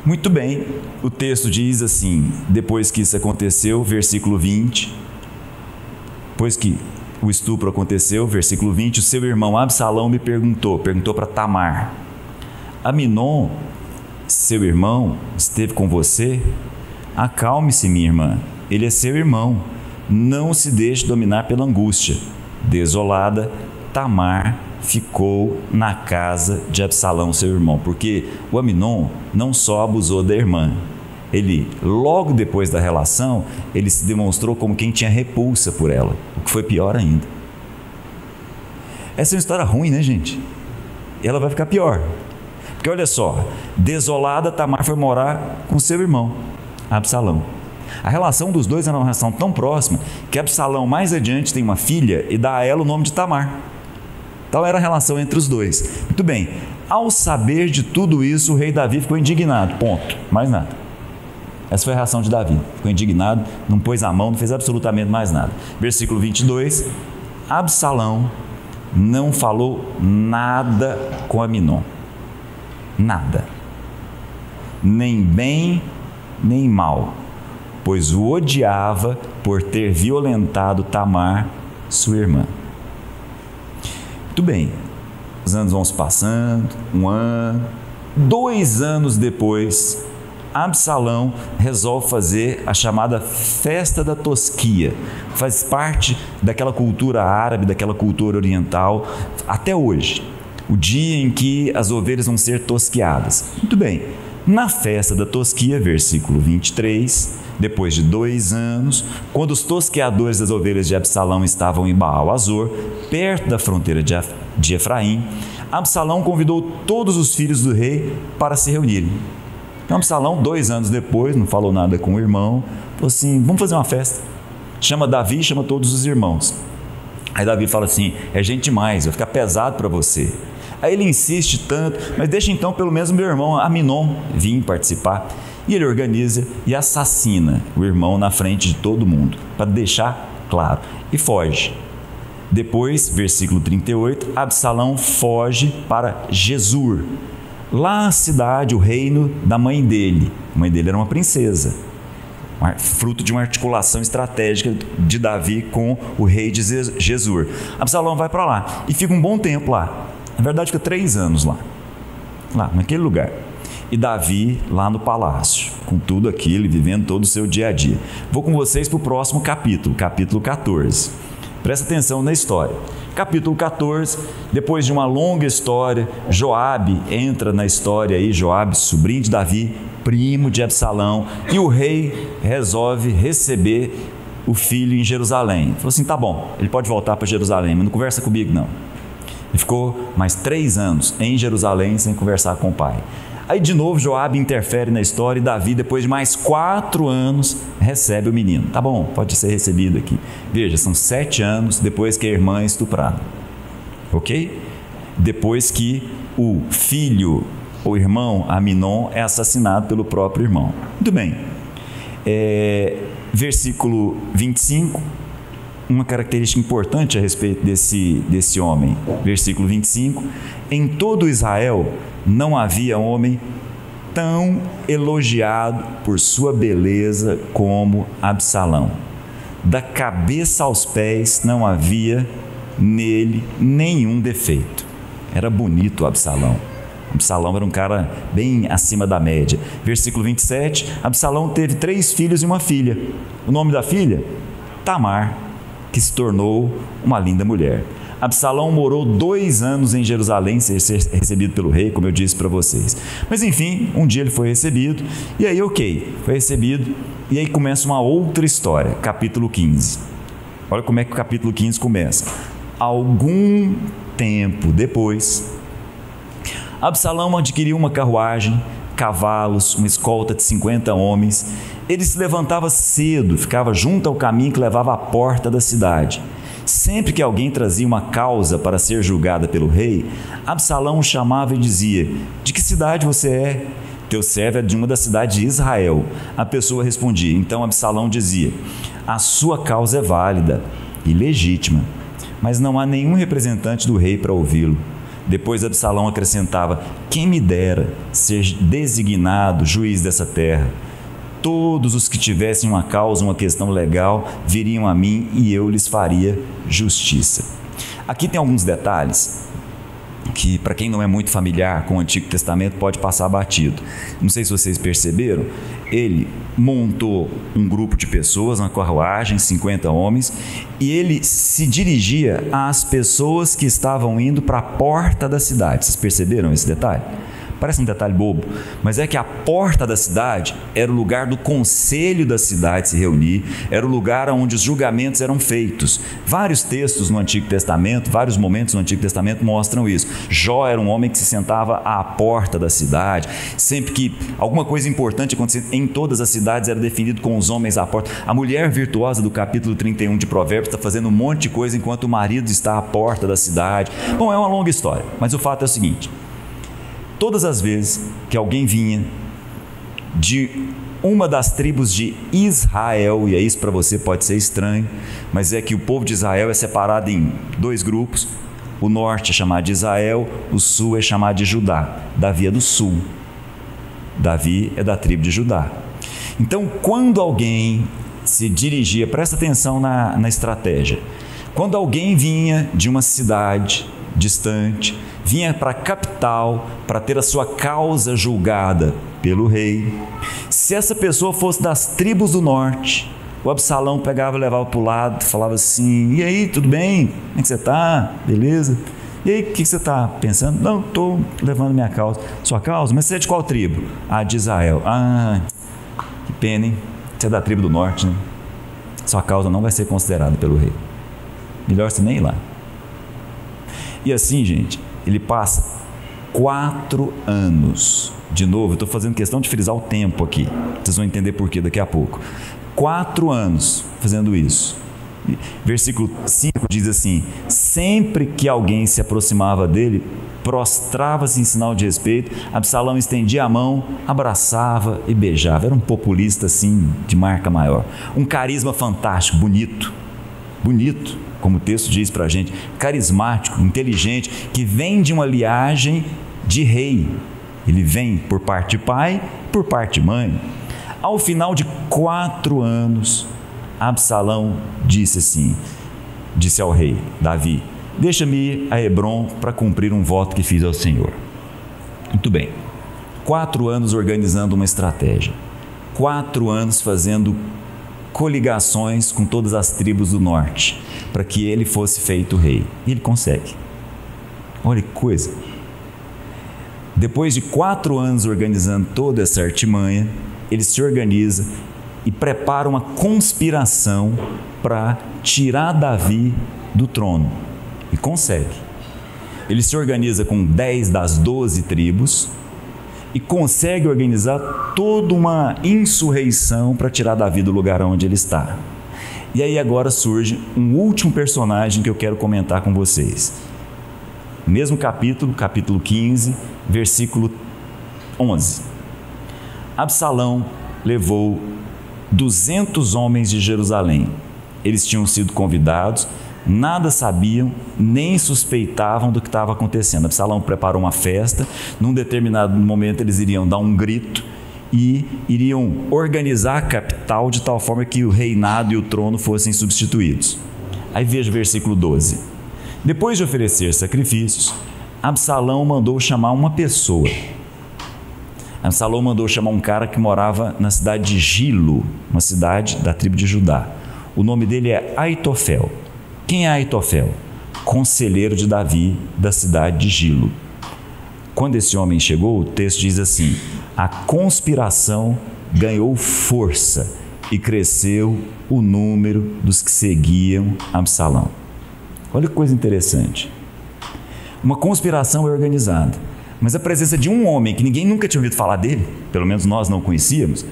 Muito bem, o texto diz assim, depois que isso aconteceu, versículo 20, depois que o estupro aconteceu, versículo 20, o seu irmão Absalão me perguntou para Tamar: Aminon, seu irmão, esteve com você? Acalme-se, minha irmã, ele é seu irmão, não se deixe dominar pela angústia. Desolada, Tamar ficou na casa de Absalão, seu irmão, porque o Aminon não só abusou da irmã, ele, logo depois da relação, ele se demonstrou como quem tinha repulsa por ela, o que foi pior ainda. Essa é uma história ruim, né, gente? E ela vai ficar pior, porque olha só, desolada, Tamar foi morar com seu irmão, Absalão. A relação dos dois era uma relação tão próxima que Absalão mais adiante tem uma filha e dá a ela o nome de Tamar. Tal era a relação entre os dois. Muito bem, ao saber de tudo isso, o rei Davi ficou indignado, ponto, mais nada. Essa foi a reação de Davi, ficou indignado, não pôs a mão, não fez absolutamente mais nada. Versículo 22, Absalão não falou nada com Aminon, nada, nem bem nem mal, pois o odiava por ter violentado Tamar, sua irmã. Muito bem, os anos vão se passando, 1 ano, 2 anos depois, Absalão resolve fazer a chamada Festa da Tosquia. Faz parte daquela cultura árabe, daquela cultura oriental, até hoje. O dia em que as ovelhas vão ser tosquiadas. Muito bem, na Festa da Tosquia, versículo 23, depois de 2 anos, quando os tosqueadores das ovelhas de Absalão estavam em Baal-Azor, perto da fronteira de Efraim, Absalão convidou todos os filhos do rei para se reunirem. Então Absalão, 2 anos depois, não falou nada com o irmão, falou assim, vamos fazer uma festa. Chama Davi, chama todos os irmãos. Aí Davi fala assim, é gente demais, vai ficar pesado para você. Aí ele insiste tanto, mas deixa então pelo menos meu irmão Aminon vir participar. E ele organiza e assassina o irmão na frente de todo mundo, para deixar claro, e foge. Depois, versículo 38, Absalão foge para Gesur. Lá a cidade, o reino da mãe dele. A mãe dele era uma princesa, fruto de uma articulação estratégica de Davi com o rei de Gesur. Absalão vai para lá e fica um bom tempo lá. Na verdade, fica 3 anos lá naquele lugar. E Davi lá no palácio, com tudo aquilo, vivendo todo o seu dia a dia. Vou com vocês para o próximo capítulo, capítulo 14. Presta atenção na história. Capítulo 14, depois de uma longa história, Joabe entra na história aí, Joabe, sobrinho de Davi, primo de Absalão, e o rei resolve receber o filho em Jerusalém. Falou assim, tá bom, ele pode voltar para Jerusalém, mas não conversa comigo não. Ele ficou mais 3 anos em Jerusalém sem conversar com o pai. Aí de novo Joabe interfere na história e Davi, depois de mais 4 anos, recebe o menino. Tá bom, pode ser recebido aqui. Veja, são 7 anos depois que a irmã é estuprada. Ok? Depois que o filho, o irmão Aminon, é assassinado pelo próprio irmão. Muito bem. Versículo 25, uma característica importante a respeito desse homem. Versículo 25, em todo Israel não havia homem tão elogiado por sua beleza como Absalão. Da cabeça aos pés não havia nele nenhum defeito. Era bonito o Absalão. Absalão era um cara bem acima da média. Versículo 27, Absalão teve 3 filhos e uma filha. O nome da filha? Tamar, que se tornou uma linda mulher. Absalão morou 2 anos em Jerusalém sem ser recebido pelo rei, como eu disse para vocês. Mas enfim, um dia ele foi recebido, e aí foi recebido, e aí começa uma outra história, capítulo 15. Olha como é que o capítulo 15 começa. Algum tempo depois, Absalão adquiriu uma carruagem, cavalos, uma escolta de 50 homens. Ele se levantava cedo, ficava junto ao caminho que levava à porta da cidade. Sempre que alguém trazia uma causa para ser julgada pelo rei, Absalão o chamava e dizia, de que cidade você é? Teu servo é de uma das cidades de Israel. A pessoa respondia, então Absalão dizia, a sua causa é válida e legítima, mas não há nenhum representante do rei para ouvi-lo. Depois Absalão acrescentava, quem me dera ser designado juiz dessa terra. Todos os que tivessem uma causa, uma questão legal, viriam a mim e eu lhes faria justiça. Aqui tem alguns detalhes que, para quem não é muito familiar com o Antigo Testamento, pode passar batido. Não sei se vocês perceberam, ele montou um grupo de pessoas, uma carruagem, 50 homens, e ele se dirigia às pessoas que estavam indo para a porta da cidade. Vocês perceberam esse detalhe? Parece um detalhe bobo, mas é que a porta da cidade era o lugar do conselho da cidade se reunir, era o lugar onde os julgamentos eram feitos. Vários textos no Antigo Testamento, vários momentos no Antigo Testamento mostram isso. Jó era um homem que se sentava à porta da cidade. Sempre que alguma coisa importante acontecia em todas as cidades, era definido com os homens à porta. A mulher virtuosa do capítulo 31 de Provérbios está fazendo um monte de coisa enquanto o marido está à porta da cidade. Bom, é uma longa história, mas o fato é o seguinte: todas as vezes que alguém vinha de uma das tribos de Israel, e isso para você pode ser estranho, mas é que o povo de Israel é separado em dois grupos. O norte é chamado de Israel, o sul é chamado de Judá. Davi é do sul, Davi é da tribo de Judá. Então, quando alguém se dirigia, presta atenção na estratégia, quando alguém vinha de uma cidade distante, vinha para a capital para ter a sua causa julgada pelo rei, se essa pessoa fosse das tribos do norte, o Absalão pegava e levava para o lado, falava assim: e aí, tudo bem? Como é que você está? Beleza? E aí, o que você está pensando? Não, estou levando minha causa. Sua causa? Mas você é de qual tribo? Ah, de Israel. Ah, que pena, hein? Você é da tribo do norte, né? Sua causa não vai ser considerada pelo rei. Melhor você nem ir lá. E assim, gente, ele passa 4 anos. De novo, eu estou fazendo questão de frisar o tempo aqui. Vocês vão entender por quê daqui a pouco. 4 anos fazendo isso. Versículo 5 diz assim: sempre que alguém se aproximava dele, prostrava-se em sinal de respeito. Absalão estendia a mão, abraçava e beijava. Era um populista assim, de marca maior. Um carisma fantástico, bonito, como o texto diz para a gente, carismático, inteligente, que vem de uma linhagem de rei. Ele vem por parte de pai, por parte de mãe. Ao final de 4 anos, Absalão disse ao rei Davi: deixa-me ir a Hebrom para cumprir um voto que fiz ao Senhor. Muito bem, 4 anos organizando uma estratégia, 4 anos fazendo coligações com todas as tribos do norte, para que ele fosse feito rei. E ele consegue. Olha que coisa. Depois de 4 anos organizando toda essa artimanha, ele se organiza e prepara uma conspiração para tirar Davi do trono. E consegue. Ele se organiza com 10 das 12 tribos e consegue organizar toda uma insurreição para tirar Davi do lugar onde ele está. E aí agora surge um último personagem que eu quero comentar com vocês. Mesmo capítulo 15, versículo 11. Absalão levou 200 homens de Jerusalém. Eles tinham sido convidados, nada sabiam, nem suspeitavam do que estava acontecendo. Absalão preparou uma festa, num determinado momento eles iriam dar um grito e iriam organizar a capital de tal forma que o reinado e o trono fossem substituídos. Aí veja o versículo 12. Depois de oferecer sacrifícios, Absalão mandou chamar uma pessoa. Absalão mandou chamar um cara que morava na cidade de Gilo, uma cidade da tribo de Judá. O nome dele é Aitofel. Quem é Aitofel? Conselheiro de Davi, da cidade de Gilo. Quando esse homem chegou, o texto diz assim: a conspiração ganhou força e cresceu o número dos que seguiam Absalão. Olha que coisa interessante. Uma conspiração é organizada, mas a presença de um homem que ninguém nunca tinha ouvido falar dele, pelo menos nós não conhecíamos,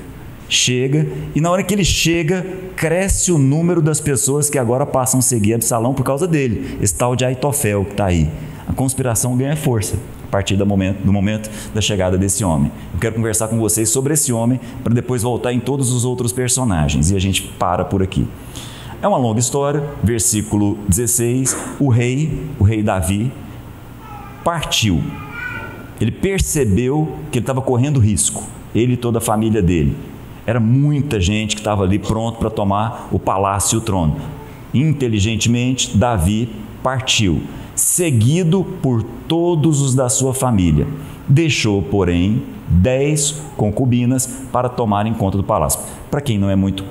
chega, e na hora que ele chega, cresce o número das pessoas que agora passam a seguir Absalão por causa dele, esse tal de Aitofel que está aí. A conspiração ganha força a partir do momento da chegada desse homem. Eu quero conversar com vocês sobre esse homem, para depois voltar em todos os outros personagens, e a gente para por aqui. É uma longa história. Versículo 16, o rei Davi, partiu. Ele percebeu que ele estava correndo risco, ele e toda a família dele. Era muita gente que estava ali pronto para tomar o palácio e o trono. Inteligentemente, Davi partiu, seguido por todos os da sua família. Deixou, porém, 10 concubinas para tomarem conta do palácio. Para quem não é muito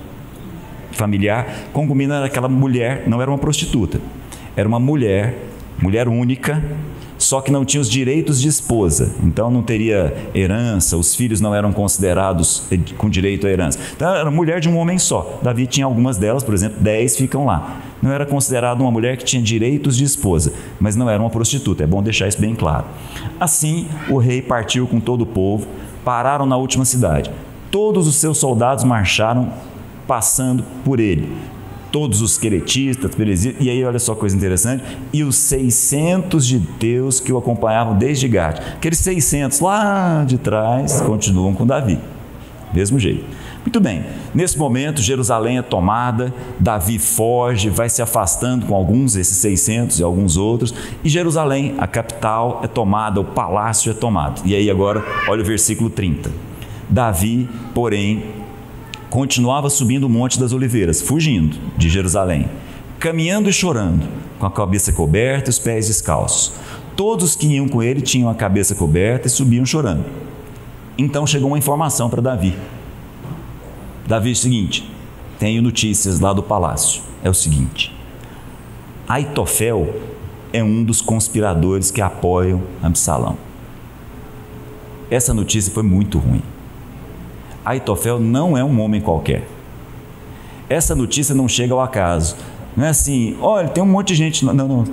familiar, concubina era aquela mulher, não era uma prostituta, era uma mulher única, só que não tinha os direitos de esposa, então não teria herança, os filhos não eram considerados com direito à herança. Então era mulher de um homem só. Davi tinha algumas delas, por exemplo, 10 ficam lá. Não era considerada uma mulher que tinha direitos de esposa, mas não era uma prostituta, é bom deixar isso bem claro. Assim, o rei partiu com todo o povo, pararam na última cidade. Todos os seus soldados marcharam passando por ele. Todos os queretistas, perezitas, e aí olha só coisa interessante, e os 600 judeus que o acompanhavam desde Gade. Aqueles 600 lá de trás continuam com Davi, mesmo jeito. Muito bem, nesse momento Jerusalém é tomada, Davi foge, vai se afastando com alguns, esses 600 e alguns outros, e Jerusalém, a capital, é tomada, o palácio é tomado. E aí agora, olha o versículo 30. Davi, porém, continuava subindo o Monte das Oliveiras, fugindo de Jerusalém, caminhando e chorando, com a cabeça coberta e os pés descalços. Todos que iam com ele tinham a cabeça coberta e subiam chorando. Então chegou uma informação para Davi. Davi, é o seguinte, tenho notícias lá do palácio. É o seguinte, Aitofel é um dos conspiradores que apoiam Absalão. Essa notícia foi muito ruim. Aitofel não é um homem qualquer. Essa notícia não chega ao acaso. Não é assim, olha, tem um monte de gente. Não.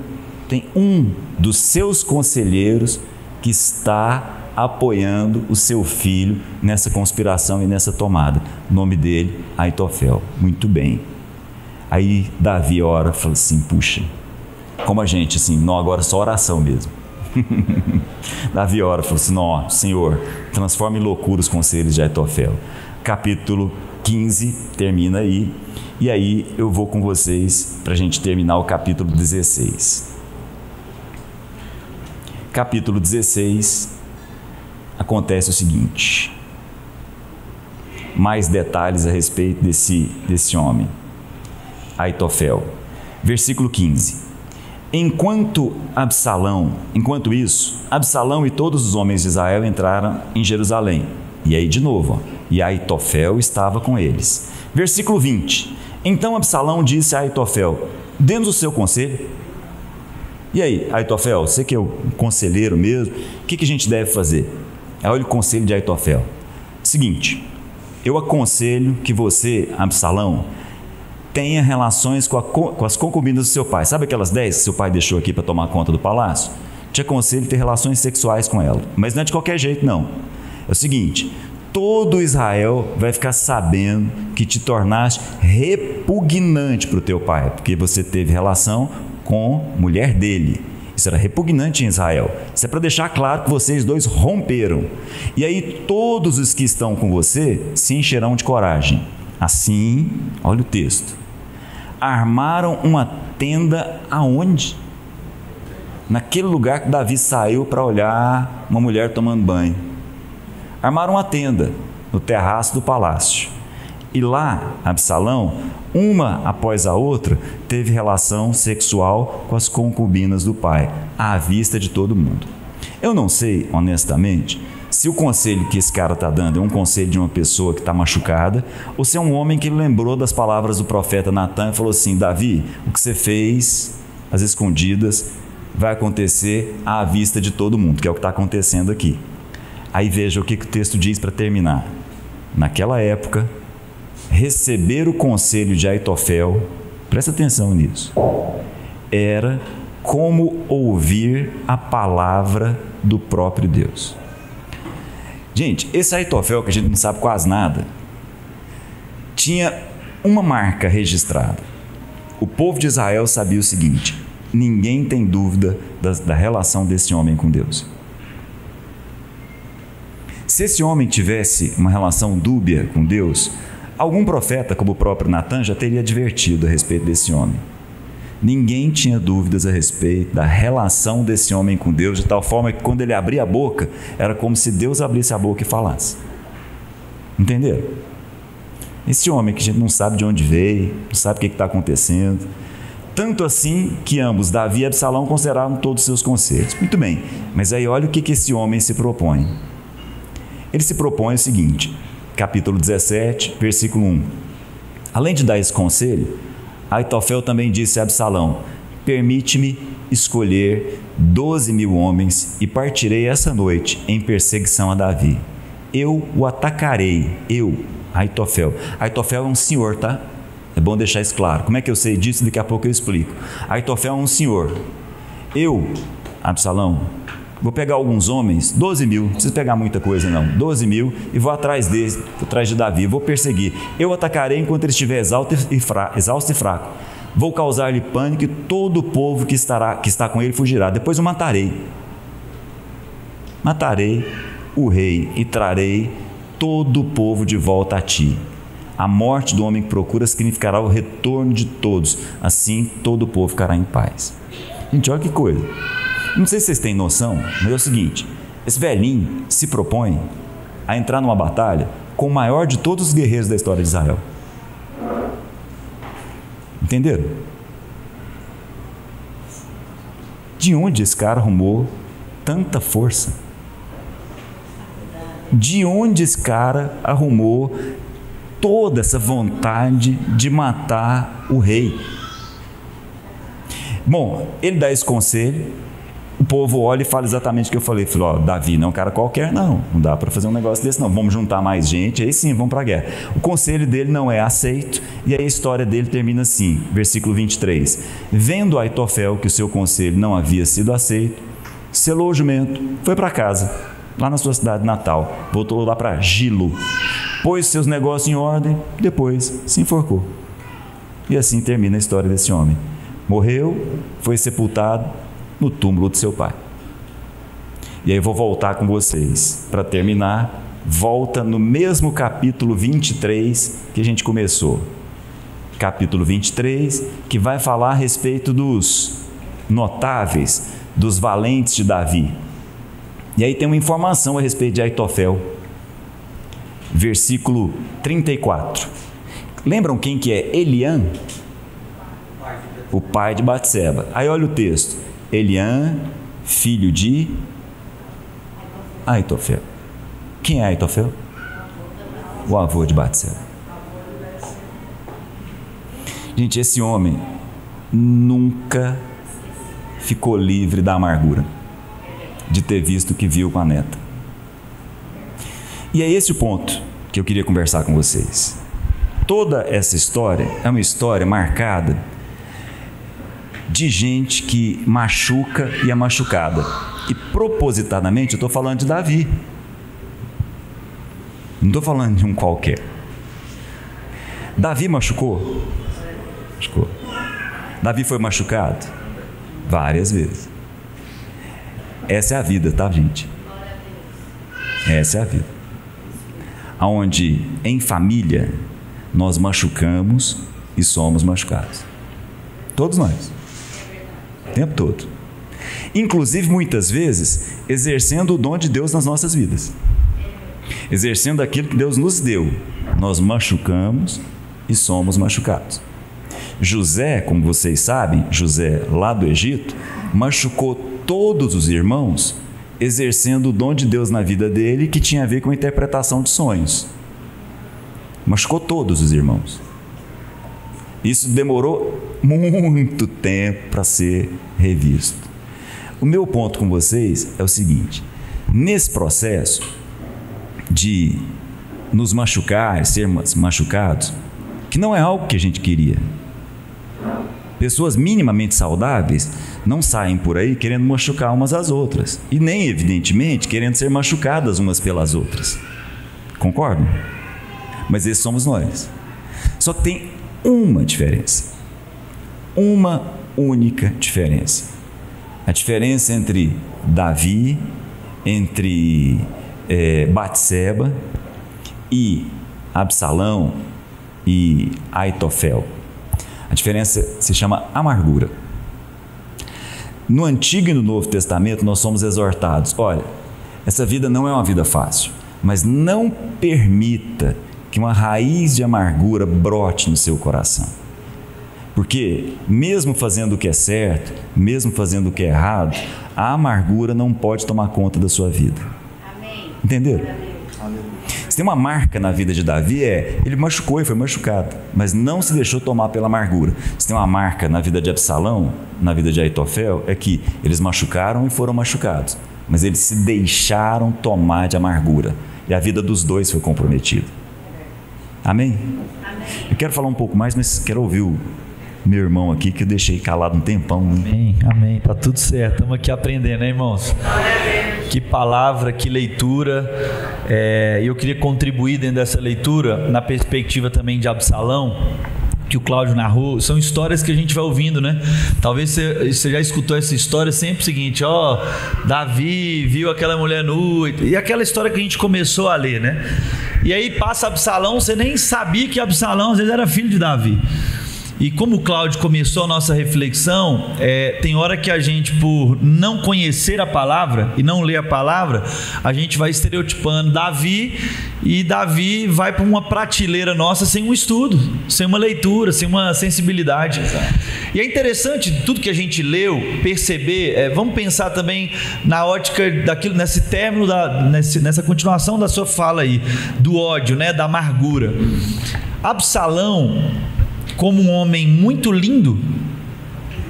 Tem um dos seus conselheiros que está apoiando o seu filho nessa conspiração e nessa tomada. O nome dele, Aitofel. Muito bem. Aí Davi ora, fala assim, puxa, como a gente, assim, não, agora só oração mesmo. Davi ora, falou assim, não, Senhor, transforma em loucura os conselhos de Aitofel. Capítulo 15 termina aí, e aí eu vou com vocês para a gente terminar o capítulo 16. Capítulo 16, acontece o seguinte, mais detalhes a respeito desse homem, Aitofel. Versículo 15. Enquanto isso, Absalão e todos os homens de Israel entraram em Jerusalém. E aí de novo, e Aitofel estava com eles. Versículo 20. Então Absalão disse a Aitofel, dê-nos o seu conselho. E aí, Aitofel, você que é o conselheiro mesmo, o que a gente deve fazer? Olha o conselho de Aitofel. Seguinte, eu aconselho que você, Absalão, tenha relações com as concubinas do seu pai. Sabe aquelas 10 que seu pai deixou aqui para tomar conta do palácio? Te aconselho a ter relações sexuais com ela. Mas não é de qualquer jeito, não. É o seguinte, todo Israel vai ficar sabendo que te tornaste repugnante para o teu pai, porque você teve relação com a mulher dele. Isso era repugnante em Israel. Isso é para deixar claro que vocês dois romperam. E aí todos os que estão com você se encherão de coragem. Assim, olha o texto, armaram uma tenda aonde? Naquele lugar que Davi saiu para olhar uma mulher tomando banho. Armaram uma tenda no terraço do palácio. E lá, Absalão, uma após a outra, teve relação sexual com as concubinas do pai, à vista de todo mundo. Eu não sei, honestamente, se o conselho que esse cara está dando é um conselho de uma pessoa que está machucada, ou se é um homem que lembrou das palavras do profeta Natan e falou assim, Davi, o que você fez às escondidas vai acontecer à vista de todo mundo, que é o que está acontecendo aqui. Aí veja o que o texto diz para terminar. Naquela época, receber o conselho de Aitofel, presta atenção nisso, era como ouvir a palavra do próprio Deus. Gente, esse Aitofel, que a gente não sabe quase nada, tinha uma marca registrada. O povo de Israel sabia o seguinte, ninguém tem dúvida da relação desse homem com Deus. Se esse homem tivesse uma relação dúbia com Deus, algum profeta, como o próprio Natan, já teria advertido a respeito desse homem. Ninguém tinha dúvidas a respeito da relação desse homem com Deus, de tal forma que quando ele abria a boca, era como se Deus abrisse a boca e falasse. Entenderam? Esse homem que a gente não sabe de onde veio, não sabe o que está acontecendo. Tanto assim que ambos, Davi e Absalão, consideraram todos os seus conselhos. Muito bem, mas aí olha o que esse homem se propõe. Ele se propõe o seguinte, capítulo 17, versículo 1. Além de dar esse conselho, Aitofel também disse a Absalão, permite-me escolher 12.000 homens e partirei essa noite em perseguição a Davi. Eu o atacarei, eu, Aitofel. Aitofel é um senhor, tá? É bom deixar isso claro. Como é que eu sei disso? Daqui a pouco eu explico. Aitofel é um senhor. Eu, Absalão, vou pegar alguns homens, 12.000, não precisa pegar muita coisa não, 12.000, e vou atrás deles, atrás de Davi, vou perseguir. Eu atacarei enquanto ele estiver exausto e fraco. Vou causar-lhe pânico e todo o povo que está com ele fugirá. Depois o matarei. Matarei o rei e trarei todo o povo de volta a ti. A morte do homem que procura significará o retorno de todos. Assim todo o povo ficará em paz. Gente, olha que coisa. Não sei se vocês têm noção, mas é o seguinte: esse velhinho se propõe a entrar numa batalha com o maior de todos os guerreiros da história de Israel. Entenderam? De onde esse cara arrumou tanta força? De onde esse cara arrumou toda essa vontade de matar o rei? Bom, ele dá esse conselho, o povo olha e fala exatamente o que eu falei. Falou, ó, Davi não é um cara qualquer, não dá para fazer um negócio desse não, vamos juntar mais gente, aí sim, vamos para a guerra. O conselho dele não é aceito, e aí a história dele termina assim, versículo 23. Vendo Aitofel que o seu conselho não havia sido aceito, selou o jumento, foi para casa, lá na sua cidade natal, voltou lá para Gilo, pôs seus negócios em ordem, depois se enforcou. E assim termina a história desse homem. Morreu, foi sepultado no túmulo de seu pai. E aí eu vou voltar com vocês. Para terminar, volta no mesmo capítulo 23 que a gente começou. Capítulo 23, que vai falar a respeito dos notáveis, dos valentes de Davi. E aí tem uma informação a respeito de Aitofel. Versículo 34. Lembram quem que é Eliã? O pai de Batseba. Aí olha o texto. Eliã, filho de Aitofel. Quem é Aitofel? O avô de Batseba. Gente, esse homem nunca ficou livre da amargura de ter visto o que viu com a neta. E é esse o ponto que eu queria conversar com vocês. Toda essa história é uma história marcada de gente que machuca e é machucada. E propositadamente eu estou falando de Davi. Não estou falando de um qualquer. Davi machucou? Machucou. Davi foi machucado? Várias vezes. Essa é a vida, tá, gente? Essa é a vida. Onde em família nós machucamos e somos machucados. Todos nós. O tempo todo. Inclusive, muitas vezes, exercendo o dom de Deus nas nossas vidas. Exercendo aquilo que Deus nos deu. Nós machucamos e somos machucados. José, como vocês sabem, José lá do Egito, machucou todos os irmãos, exercendo o dom de Deus na vida dele, que tinha a ver com a interpretação de sonhos. Machucou todos os irmãos. Isso demorou muito tempo para ser revisto. O meu ponto com vocês é o seguinte: nesse processo de nos machucar, sermos machucados, que não é algo que a gente queria. Pessoas minimamente saudáveis não saem por aí querendo machucar umas às outras. E nem, evidentemente, querendo ser machucadas umas pelas outras. Concordam? Mas esses somos nós. Só que tem uma diferença. Uma única diferença. A diferença entre Davi, entre Batseba e Absalão e Aitofel. A diferença se chama amargura. No Antigo e no Novo Testamento nós somos exortados: olha, essa vida não é uma vida fácil, mas não permita que uma raiz de amargura brote no seu coração. Porque mesmo fazendo o que é certo, mesmo fazendo o que é errado, a amargura não pode tomar conta da sua vida. Amém. Entenderam? Amém. Você tem uma marca na vida de Davi, ele machucou e foi machucado, mas não se deixou tomar pela amargura. Se tem uma marca na vida de Absalão, na vida de Aitofel, é que eles machucaram e foram machucados, mas eles se deixaram tomar de amargura, e a vida dos dois foi comprometida. Amém? Amém. Eu quero falar um pouco mais, mas quero ouvir o meu irmão aqui, que eu deixei calado um tempão. Né? Amém, amém, tá tudo certo, estamos aqui aprendendo, né, irmãos? Que palavra, que leitura. Eu queria contribuir dentro dessa leitura, na perspectiva também de Absalão, que o Cláudio narrou. São histórias que a gente vai ouvindo, né? Talvez você já escutou essa história, sempre o seguinte: Davi viu aquela mulher nua, e aquela história que a gente começou a ler, né? E aí passa Absalão, você nem sabia que Absalão às vezes era filho de Davi. E como o Cláudio começou a nossa reflexão, tem hora que a gente, por não conhecer a palavra e não ler a palavra, a gente vai estereotipando Davi, e Davi vai para uma prateleira nossa sem um estudo, sem uma leitura, sem uma sensibilidade. E é interessante tudo que a gente leu, perceber, vamos pensar também na ótica daquilo, nesse término, nessa continuação da sua fala aí, do ódio, né, da amargura. Absalão, como um homem muito lindo,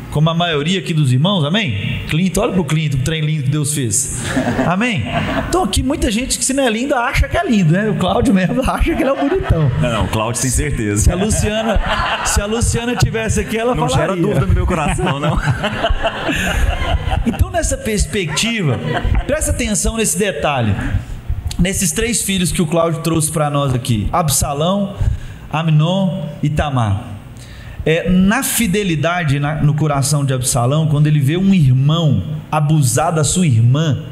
como a maioria aqui dos irmãos, amém? Clinton, olha para o Clinton, o trem lindo que Deus fez, amém? Então aqui muita gente que, se não é lindo, acha que é lindo, né? O Cláudio mesmo acha que ele é um bonitão. Não, o Cláudio tem certeza. Se a Luciana tivesse aqui, ela falaria. Não gera dúvida no meu coração, não. Então, nessa perspectiva, presta atenção nesse detalhe, nesses 3 filhos que o Cláudio trouxe para nós aqui: Absalão, Amnon e Tamar. Na fidelidade no coração de Absalão, quando ele vê um irmão abusar da sua irmã,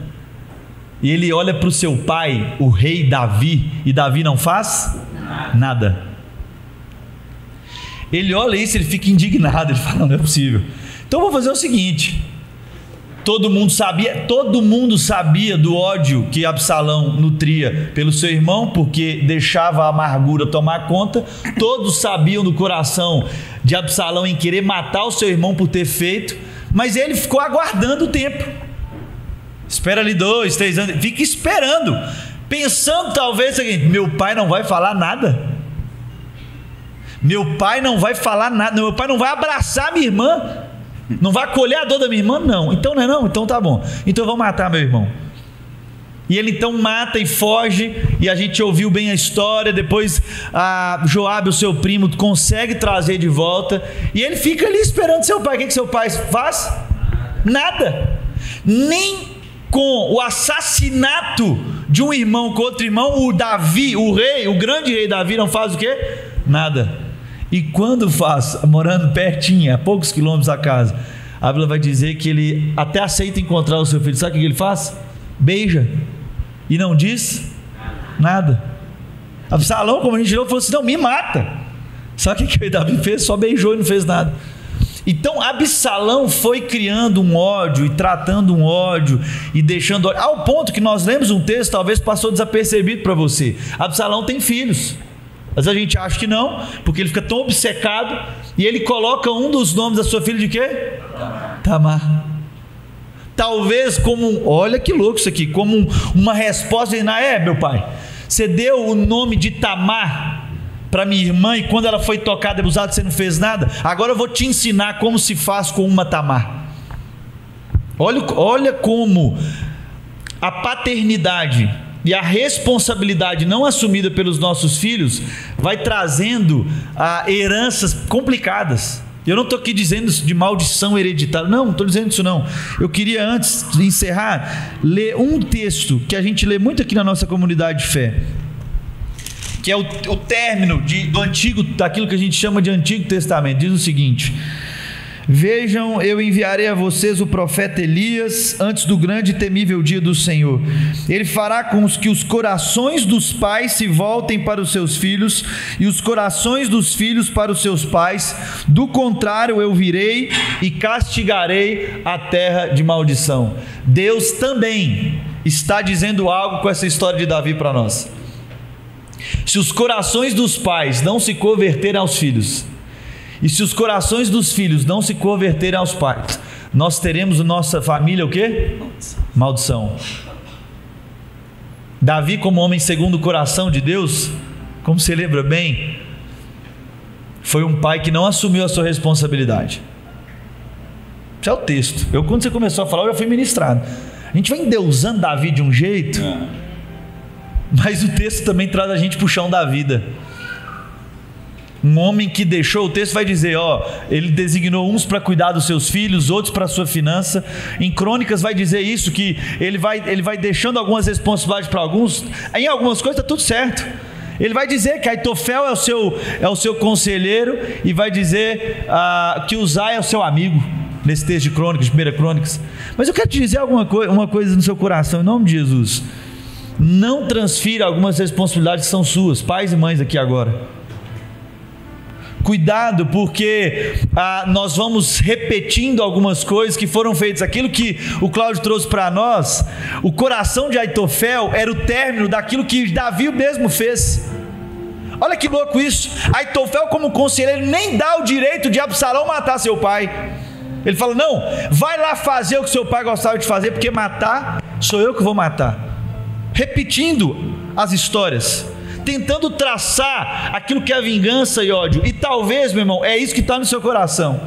e ele olha para o seu pai, o rei Davi, e Davi não faz nada. Ele olha isso, ele fica indignado, ele fala: não é possível. Então vou fazer o seguinte: todo mundo sabia do ódio que Absalão nutria pelo seu irmão, porque deixava a amargura tomar conta. Todos sabiam do coração de Absalão em querer matar o seu irmão por ter feito, mas ele ficou aguardando o tempo. Espera ali 2, 3 anos, fica esperando, pensando talvez: meu pai não vai falar nada, meu pai não vai falar nada, meu pai não vai abraçar minha irmã, não vai acolher a dor da minha irmã, não. Então não é não? Então tá bom. Então eu vou matar meu irmão. E ele então mata e foge, e a gente ouviu bem a história. Depois Joabe, o seu primo, consegue trazer de volta, e ele fica ali esperando seu pai. O que seu pai faz? Nada. Nem com o assassinato de um irmão com outro irmão, o Davi, o rei, o grande rei Davi, não faz o quê? Nada. E quando faz, morando pertinho, a poucos quilômetros da casa, a Bíblia vai dizer que ele até aceita encontrar o seu filho. Sabe o que ele faz? Beija. E não diz nada. Absalão, como a gente viu, falou assim: não, me mata. Sabe o que o Davi fez? Só beijou e não fez nada. Então Absalão foi criando um ódio e tratando um ódio e deixando ódio, ao ponto que nós lemos um texto, talvez passou desapercebido para você. Absalão tem filhos. Às vezes a gente acha que não, porque ele fica tão obcecado, e ele coloca um dos nomes da sua filha de quê? Tamar. Talvez como, olha que louco isso aqui, como uma resposta de: meu pai, você deu o nome de Tamar para minha irmã, e quando ela foi tocada e abusada você não fez nada, agora eu vou te ensinar como se faz com uma Tamar. Olha como a paternidade e a responsabilidade não assumida pelos nossos filhos vai trazendo heranças complicadas. Eu não estou aqui dizendo isso de maldição hereditária, não estou dizendo isso não. Eu queria, antes de encerrar, ler um texto que a gente lê muito aqui na nossa comunidade de fé, que é o término daquilo que a gente chama de Antigo Testamento. Diz o seguinte: vejam, eu enviarei a vocês o profeta Elias antes do grande e temível dia do Senhor. Ele fará com que os corações dos pais se voltem para os seus filhos, e os corações dos filhos para os seus pais. Do contrário, eu virei e castigarei a terra de maldição. Deus também está dizendo algo com essa história de Davi para nós. Se os corações dos pais não se converterem aos filhos, e se os corações dos filhos não se converterem aos pais, nós teremos na nossa família o quê? Maldição. Davi, como homem segundo o coração de Deus, como você lembra bem, foi um pai que não assumiu a sua responsabilidade. Esse é o texto. Quando você começou a falar, eu já fui ministrado. A gente vai endeusando Davi de um jeito, mas o texto também traz a gente para o chão da vida. Um homem que deixou, o texto vai dizer, ele designou uns para cuidar dos seus filhos, outros para a sua finança. Em Crônicas vai dizer isso, que ele vai deixando algumas responsabilidades para alguns. Em algumas coisas está tudo certo. Ele vai dizer que Aitofel é o seu conselheiro, e vai dizer que Uzai é o seu amigo, nesse texto de Crônicas, de 1 Crônicas. Mas eu quero te dizer uma coisa no seu coração, em nome de Jesus. Não transfira algumas responsabilidades que são suas, pais e mães aqui agora. Cuidado, porque nós vamos repetindo algumas coisas que foram feitas. Aquilo que o Cláudio trouxe para nós, o coração de Aitofel era o término daquilo que Davi mesmo fez. Olha que louco isso. Aitofel, como conselheiro, nem dá o direito de Absalão matar seu pai. Ele fala, não, vai lá fazer o que seu pai gostava de fazer, porque matar, sou eu que vou matar. Repetindo as histórias, tentando traçar aquilo que é vingança e ódio. E talvez, meu irmão, é isso que está no seu coração.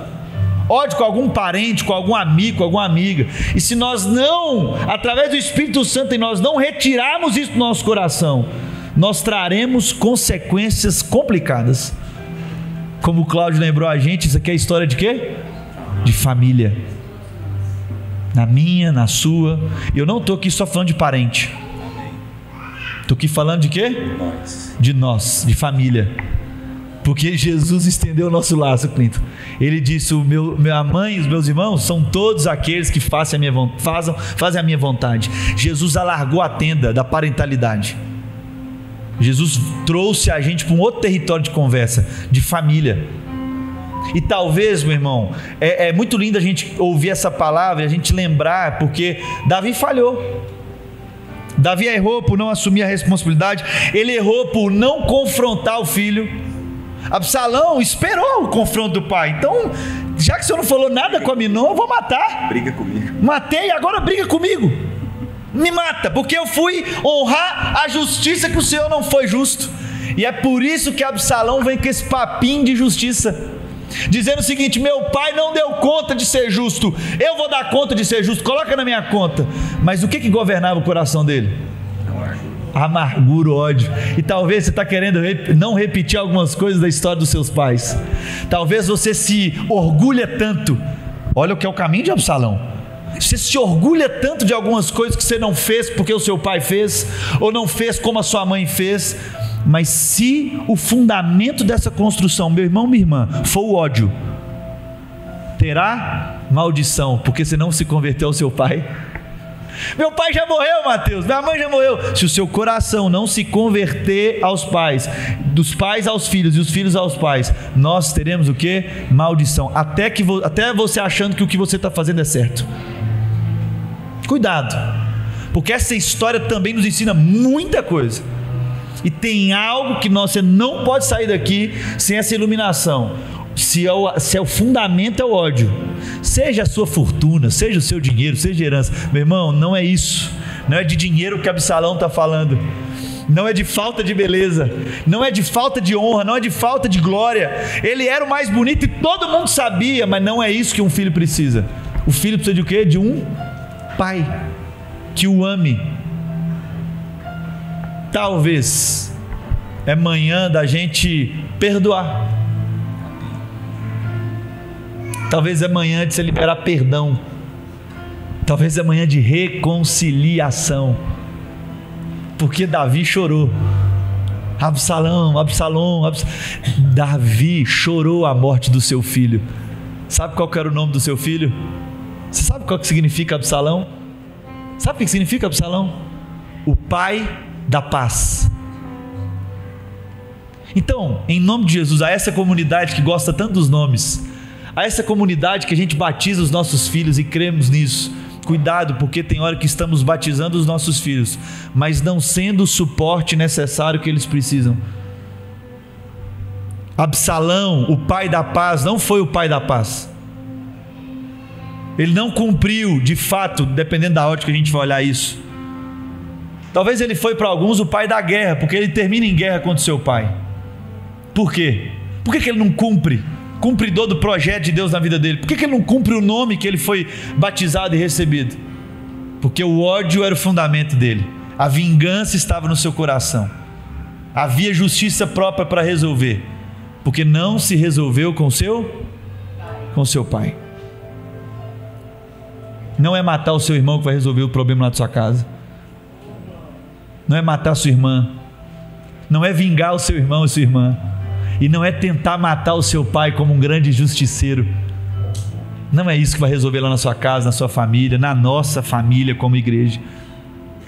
Ódio com algum parente, com algum amigo, com alguma amiga. E se nós não, através do Espírito Santo em nós, não retirarmos isso do nosso coração, nós traremos consequências complicadas. Como o Cláudio lembrou a gente, isso aqui é história de quê? De família. Na minha, na sua. E eu não estou aqui só falando de parente. Estou aqui falando de quê? De nós, de família. Porque Jesus estendeu o nosso laço, Clinton. Ele disse, minha mãe e os meus irmãos são todos aqueles que fazem a minha vontade. Jesus alargou a tenda da parentalidade. Jesus trouxe a gente para um outro território de conversa, de família. E talvez, meu irmão, é muito lindo a gente ouvir essa palavra e a gente lembrar, porque Davi falhou. Davi errou por não assumir a responsabilidade. Ele errou por não confrontar o filho. Absalão esperou o confronto do pai. Então, já que o senhor não falou nada com a Aminon, eu vou matar. Briga comigo. Matei, agora briga comigo. Me mata, porque eu fui honrar a justiça que o senhor não foi justo. E é por isso que Absalão vem com esse papinho de justiça, dizendo o seguinte: meu pai não deu conta de ser justo, eu vou dar conta de ser justo, coloca na minha conta. Mas o que governava o coração dele? Amargura, ódio. E talvez você está querendo não repetir algumas coisas da história dos seus pais. Talvez você se orgulha tanto. Olha o que é o caminho de Absalão. Você se orgulha tanto de algumas coisas que você não fez porque o seu pai fez, ou não fez como a sua mãe fez. Mas se o fundamento dessa construção, meu irmão, minha irmã, for o ódio, terá maldição, porque você não se converteu ao seu pai. Meu pai já morreu, Mateus, minha mãe já morreu. Se o seu coração não se converter aos pais, dos pais aos filhos e os filhos aos pais, nós teremos o que? Maldição. Até você achando que o que você está fazendo é certo. Cuidado, porque essa história também nos ensina muita coisa. E tem algo que você não pode sair daqui sem essa iluminação. Se o fundamento é o ódio, seja a sua fortuna, seja o seu dinheiro, seja a herança, meu irmão, não é isso. Não é de dinheiro que Absalão está falando, não é de falta de beleza, não é de falta de honra, não é de falta de glória. Ele era o mais bonito e todo mundo sabia, mas não é isso que um filho precisa. O filho precisa de o quê? De um pai que o ame. Talvez é manhã da gente perdoar. Talvez é manhã de você liberar perdão. Talvez é manhã de reconciliação. Porque Davi chorou. Absalão. Davi chorou a morte do seu filho. Sabe qual que era o nome do seu filho? Você sabe qual que significa Absalão? Sabe o que significa Absalão? O pai da paz. Então, em nome de Jesus, a essa comunidade que gosta tanto dos nomes, a essa comunidade que a gente batiza os nossos filhos e cremos nisso, cuidado, porque tem hora que estamos batizando os nossos filhos, mas não sendo o suporte necessário que eles precisam. Absalão, o pai da paz, não foi o pai da paz. Ele não cumpriu, de fato, dependendo da ótica que a gente vai olhar isso. Talvez ele foi para alguns o pai da guerra, porque ele termina em guerra contra o seu pai. Por quê? Por que ele não cumpridor do projeto de Deus na vida dele? Por que ele não cumpre o nome que ele foi batizado e recebido? Porque o ódio era o fundamento dele, a vingança estava no seu coração, havia justiça própria para resolver, porque não se resolveu com seu pai. Não é matar o seu irmão que vai resolver o problema lá da sua casa, não é matar a sua irmã, não é vingar o seu irmão e sua irmã, e não é tentar matar o seu pai como um grande justiceiro. Não é isso que vai resolver lá na sua casa, na sua família, na nossa família como igreja.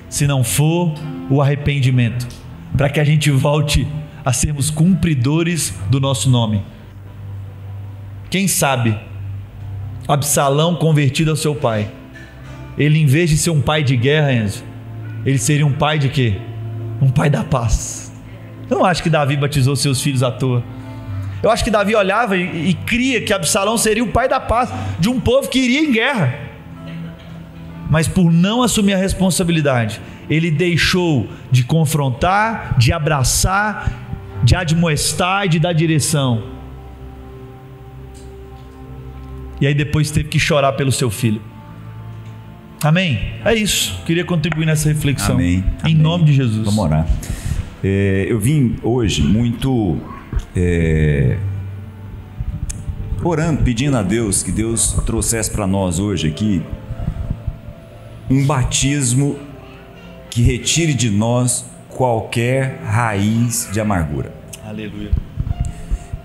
Se não for o arrependimento, para que a gente volte a sermos cumpridores do nosso nome. Quem sabe Absalão convertido ao seu pai, ele, em vez de ser um pai de guerra, Enzo, ele seria um pai de quê? Um pai da paz. Eu não acho que Davi batizou seus filhos à toa. Eu acho que Davi olhava e cria que Absalão seria o pai da paz de um povo que iria em guerra. Mas por não assumir a responsabilidade, ele deixou de confrontar, de abraçar, de admoestar e de dar direção. E aí depois teve que chorar pelo seu filho. Amém? É isso. Queria contribuir nessa reflexão. Amém. Em nome de Jesus. Vamos orar. Eu vim hoje muito orando, pedindo a Deus que Deus trouxesse para nós hoje aqui um batismo que retire de nós qualquer raiz de amargura. Aleluia.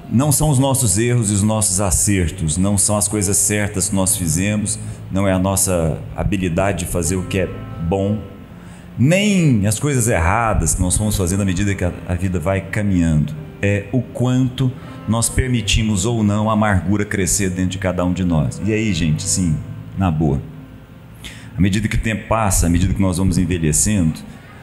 Não são os nossos erros e os nossos acertos, não são as coisas certas que nós fizemos, não é a nossa habilidade de fazer o que é bom, nem as coisas erradas que nós vamos fazendo à medida que a vida vai caminhando. É o quanto nós permitimos ou não a amargura crescer dentro de cada um de nós. E aí, gente, sim, na boa, à medida que o tempo passa, à medida que nós vamos envelhecendo,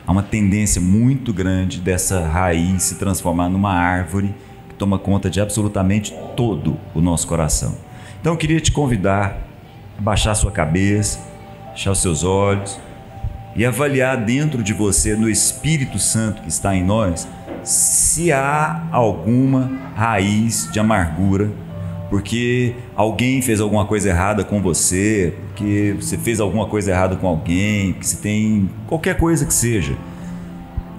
há uma tendência muito grande dessa raiz se transformar numa árvore que toma conta de absolutamente todo o nosso coração. Então eu queria te convidar a baixar a sua cabeça, fechar os seus olhos e avaliar dentro de você, no Espírito Santo que está em nós, se há alguma raiz de amargura, porque alguém fez alguma coisa errada com você, porque você fez alguma coisa errada com alguém, que você tem qualquer coisa que seja.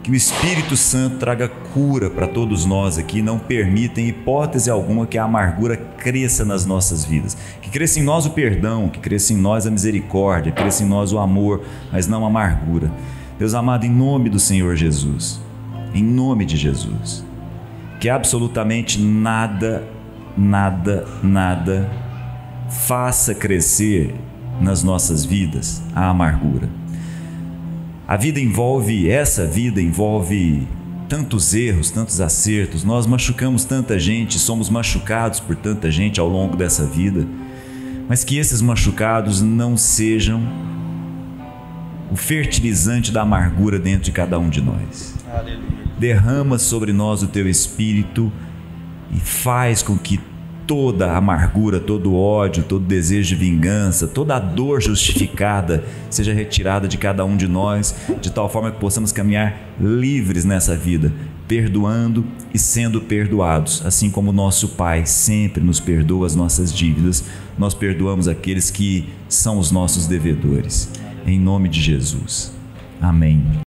Que o Espírito Santo traga cura para todos nós aqui, não permita em hipótese alguma que a amargura cresça nas nossas vidas. Que cresça em nós o perdão, que cresça em nós a misericórdia, que cresça em nós o amor, mas não a amargura. Deus amado, em nome do Senhor Jesus, em nome de Jesus, que absolutamente nada faça crescer nas nossas vidas a amargura. Essa vida envolve tantos erros, tantos acertos, nós machucamos tanta gente, somos machucados por tanta gente ao longo dessa vida, mas que esses machucados não sejam o fertilizante da amargura dentro de cada um de nós. Aleluia. Derrama sobre nós o teu Espírito e faz com que toda a amargura, todo o ódio, todo o desejo de vingança, toda a dor justificada seja retirada de cada um de nós, de tal forma que possamos caminhar livres nessa vida, perdoando e sendo perdoados, assim como o nosso Pai sempre nos perdoa as nossas dívidas, nós perdoamos aqueles que são os nossos devedores. Em nome de Jesus. Amém.